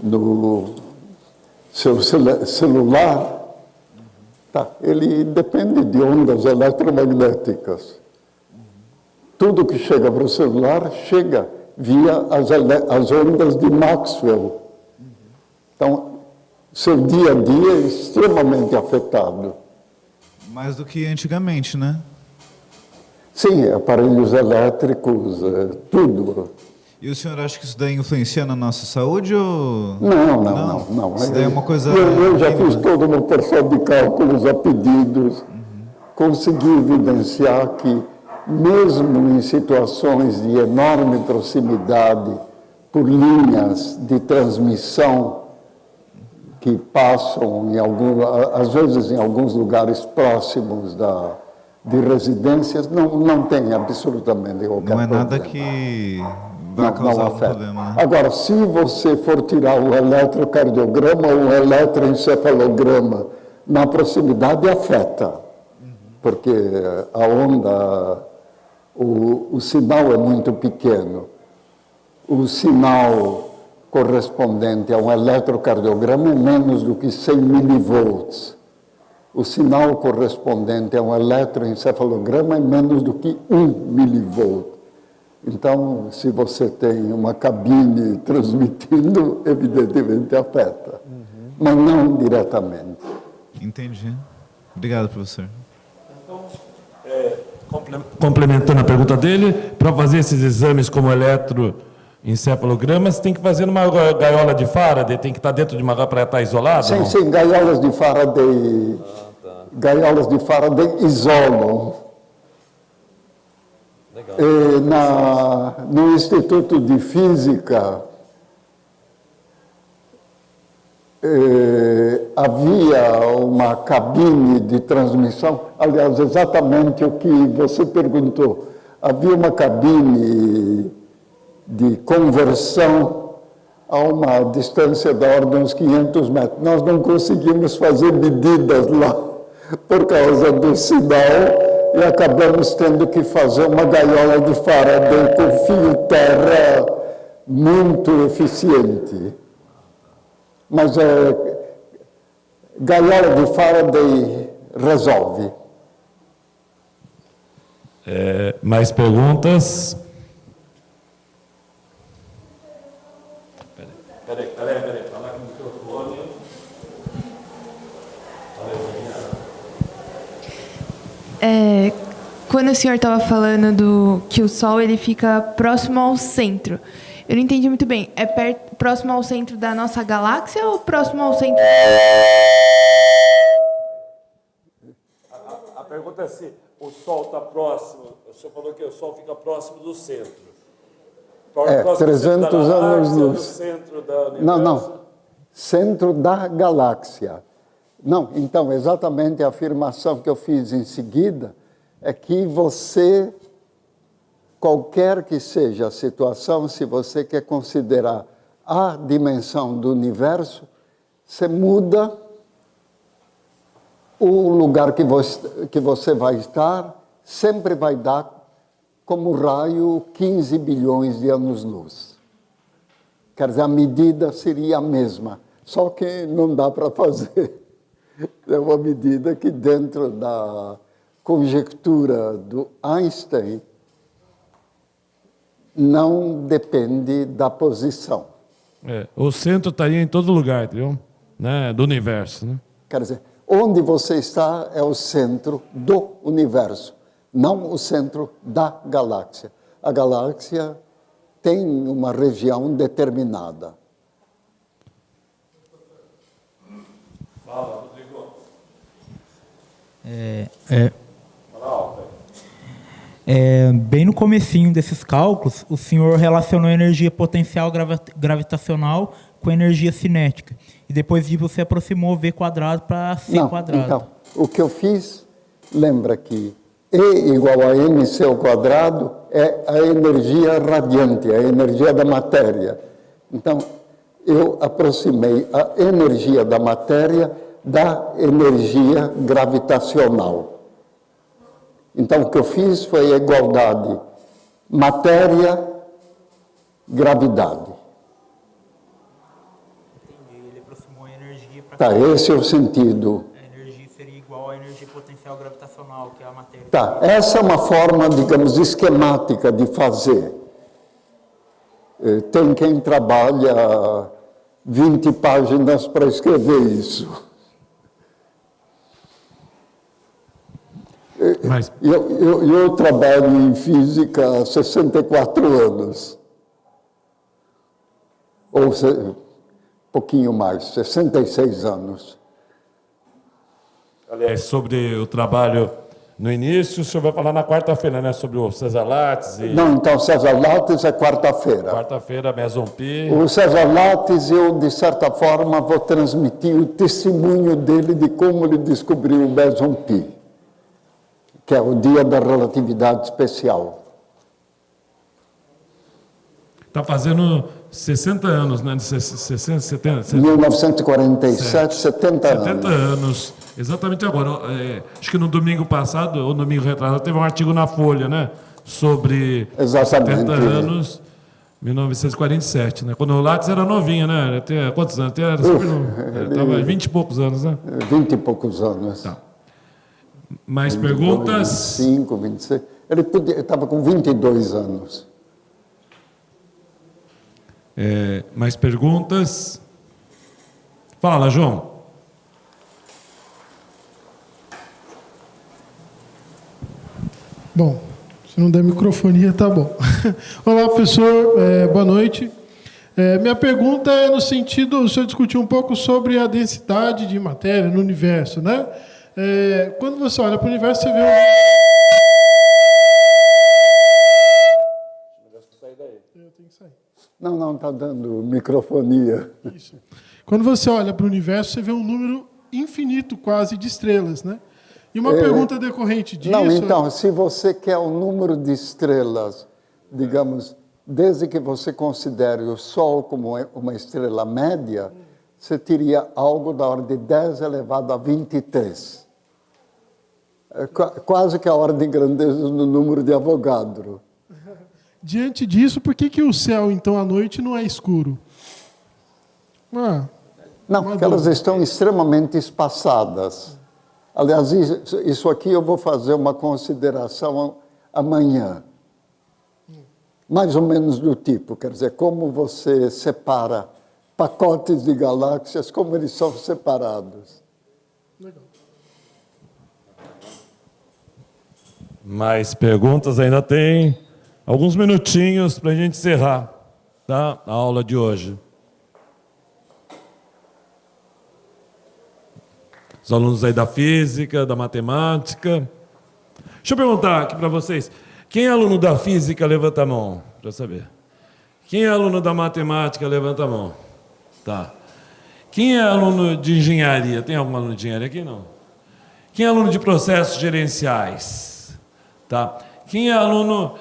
no seu celular, ele depende de ondas eletromagnéticas. Tudo que chega para o celular chega via as ondas de Maxwell. Então, seu dia a dia é extremamente afetado. Mais do que antigamente, né? Sim, aparelhos elétricos, tudo. E o senhor acha que isso daí influencia na nossa saúde ou... Não. Isso daí é uma coisa... Eu já fiz todo uma porção de cálculos a pedidos, consegui evidenciar que, mesmo em situações de enorme proximidade por linhas de transmissão que passam, às vezes, em alguns lugares próximos de residências, não tem absolutamente qualquer Não é problema. nada que vai causar um problema, né? Agora, se você for tirar um eletrocardiograma ou um eletroencefalograma na proximidade, afeta, porque a onda, o sinal é muito pequeno. O sinal correspondente a um eletrocardiograma é menos do que 100 milivolts. O sinal correspondente a um eletroencefalograma é menos do que 1 milivolt. Então, se você tem uma cabine transmitindo, evidentemente afeta, mas não diretamente. Entendi. Obrigado, professor. Complementando a pergunta dele, para fazer esses exames como eletroencefalogramas, tem que fazer numa gaiola de Faraday, tem que estar dentro de uma gaiola para estar isolado? Sim, não? sim, gaiolas de Faraday isolam. Legal. No Instituto de Física, havia uma cabine de transmissão, aliás, exatamente o que você perguntou. Havia uma cabine de conversão a uma distância da ordem de uns 500 metros. Nós não conseguimos fazer medidas lá por causa do sinal e acabamos tendo que fazer uma gaiola de Faraday com fio terra muito eficiente. Mas gaiola de Faraday resolve. Mais perguntas? Peraí. Falar com o microfone. Quando o senhor estava falando que o Sol ele fica próximo ao centro, eu não entendi muito bem. É próximo ao centro da nossa galáxia ou próximo ao centro? A pergunta é se o Sol está próximo, o senhor falou que o Sol fica próximo do centro. Próximo 300 do centro da anos galáxia, luz. do centro da universo. Não. Centro da galáxia. Não, então, exatamente a afirmação que eu fiz em seguida é que você, qualquer que seja a situação, se você quer considerar a dimensão do universo, você muda o lugar que você vai estar, sempre vai dar como raio 15 bilhões de anos-luz. Quer dizer, a medida seria a mesma, só que não dá para fazer. É uma medida que, dentro da conjectura do Einstein, não depende da posição. O centro estaria em todo lugar, entendeu? Né? Do universo, né? Quer dizer, onde você está é o centro do universo, não o centro da galáxia. A galáxia tem uma região determinada. Fala, Rodrigo. Bem no comecinho desses cálculos, o senhor relacionou a energia potencial gravitacional com a energia cinética. E depois disso você aproximou V quadrado para C quadrado. Então, o que eu fiz, lembra que E igual a mc ao quadrado é a energia radiante, a energia da matéria. Então, eu aproximei a energia da matéria da energia gravitacional. Então, o que eu fiz foi a igualdade matéria-gravidade. Entendi. Ele aproximou a energia para... Tá, esse é o sentido. A energia seria igual à energia potencial gravitacional, que é a matéria. Tá, essa é uma forma, digamos, esquemática de fazer. Tem quem trabalha 20 páginas para escrever isso. Mas, Eu trabalho em física há 64 anos. Ou um pouquinho mais, 66 anos. aliás, sobre o trabalho no início. O senhor vai falar na quarta-feira, né? Sobre o César Lattes e... Não, então César Lattes é quarta-feira. Quarta-feira, Maison P. O César Lattes, eu, de certa forma, vou transmitir o testemunho dele de como ele descobriu o Maison P, que é o dia da relatividade especial. Está fazendo 60 anos, né? 60, 70, 1947, 70 anos. 70 anos. Exatamente agora. Acho que no domingo passado, ou no domingo retrasado, teve um artigo na Folha, né? Sobre Exatamente. 70 anos, 1947, né? Quando o Lattes era novinho, né? Até quantos anos? Até era super novo. Estava 20 e poucos anos, né? 20 e poucos anos. Tá. Mais perguntas? 25, 26. Ele estava com 22 anos. Mais perguntas? Fala, João. Bom, se não der microfonia, tá bom. Olá, professor, boa noite. Minha pergunta é no sentido, o senhor discutiu um pouco sobre a densidade de matéria no universo, né? Quando você olha para o universo, você vê Eu tenho que sair. Não, está dando microfonia. Isso. Quando você olha para o universo, você vê um número infinito quase de estrelas, né? E uma pergunta decorrente disso... Não, então, se você quer o número de estrelas, digamos, desde que você considere o Sol como uma estrela média, você teria algo da ordem de 10 elevado a 23. Quase que a ordem de grandeza do número de Avogadro. Diante disso, por que o céu, então, à noite não é escuro? Não, porque elas estão extremamente espaçadas. Aliás, isso aqui eu vou fazer uma consideração amanhã. Mais ou menos do tipo, quer dizer, como você separa pacotes de galáxias, como eles são separados. Legal. Mais perguntas? Ainda tem alguns minutinhos para a gente encerrar, tá? A aula de hoje. Os alunos aí da física, da matemática. Deixa eu perguntar aqui para vocês. Quem é aluno da física, levanta a mão, para eu saber. Quem é aluno da matemática, levanta a mão. Tá. Quem é aluno de engenharia? Tem algum aluno de engenharia aqui? Não. Quem é aluno de processos gerenciais? Tá. Quem é aluno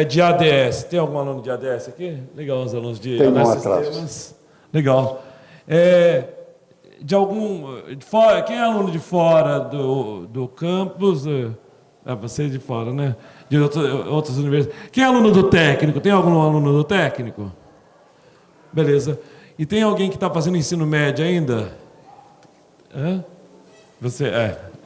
de ADS? Tem algum aluno de ADS aqui? Legal, os alunos de ADS sistemas. Legal. De algum... De fora, quem é aluno de fora do campus? Você de fora, né? De outras universidades. Quem é aluno do técnico? Tem algum aluno do técnico? Beleza. E tem alguém que está fazendo ensino médio ainda? Você,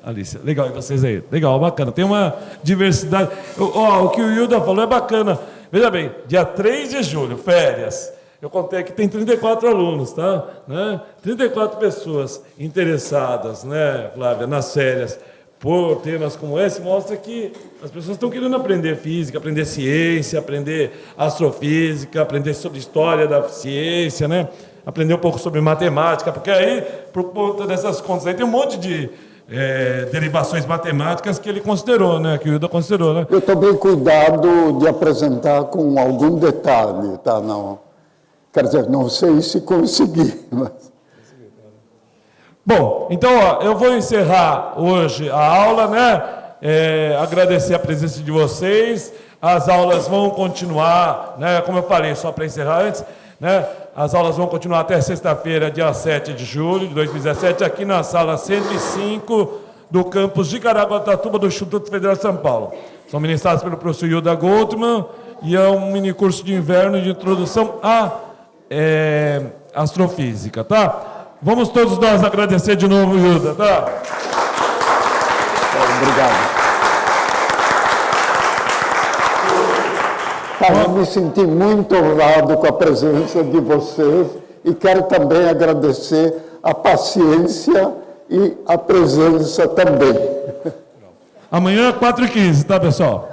Alicia. Legal, e vocês aí? Legal, bacana. Tem uma diversidade. O que o Hilda falou é bacana. Veja bem, dia 3 de julho, férias. Eu contei que tem 34 alunos, tá? Né? 34 pessoas interessadas, né, Flávia, nas férias, por temas como esse, mostra que as pessoas estão querendo aprender física, aprender ciência, aprender astrofísica, aprender sobre história da ciência, né? Aprender um pouco sobre matemática, porque aí, por conta dessas contas aí, tem um monte de derivações matemáticas que ele considerou, né? Que o Hilda considerou, né? Eu tomei cuidado de apresentar com algum detalhe, tá? Não, quer dizer, não sei se consegui, mas... Bom, então, eu vou encerrar hoje a aula, né? Agradecer a presença de vocês. As aulas vão continuar, né? Como eu falei, só para encerrar antes, né? As aulas vão continuar até sexta-feira, dia 7 de julho de 2017, aqui na sala 105 do campus de Caraguatatuba, do Instituto Federal de São Paulo. São ministradas pelo professor Hilda Goldman e é um mini curso de inverno de introdução à astrofísica, tá? Vamos todos nós agradecer de novo, Hilda, tá? Obrigado. Eu me senti muito honrado com a presença de vocês e quero também agradecer a paciência e a presença também. Amanhã, 4h15, tá, pessoal?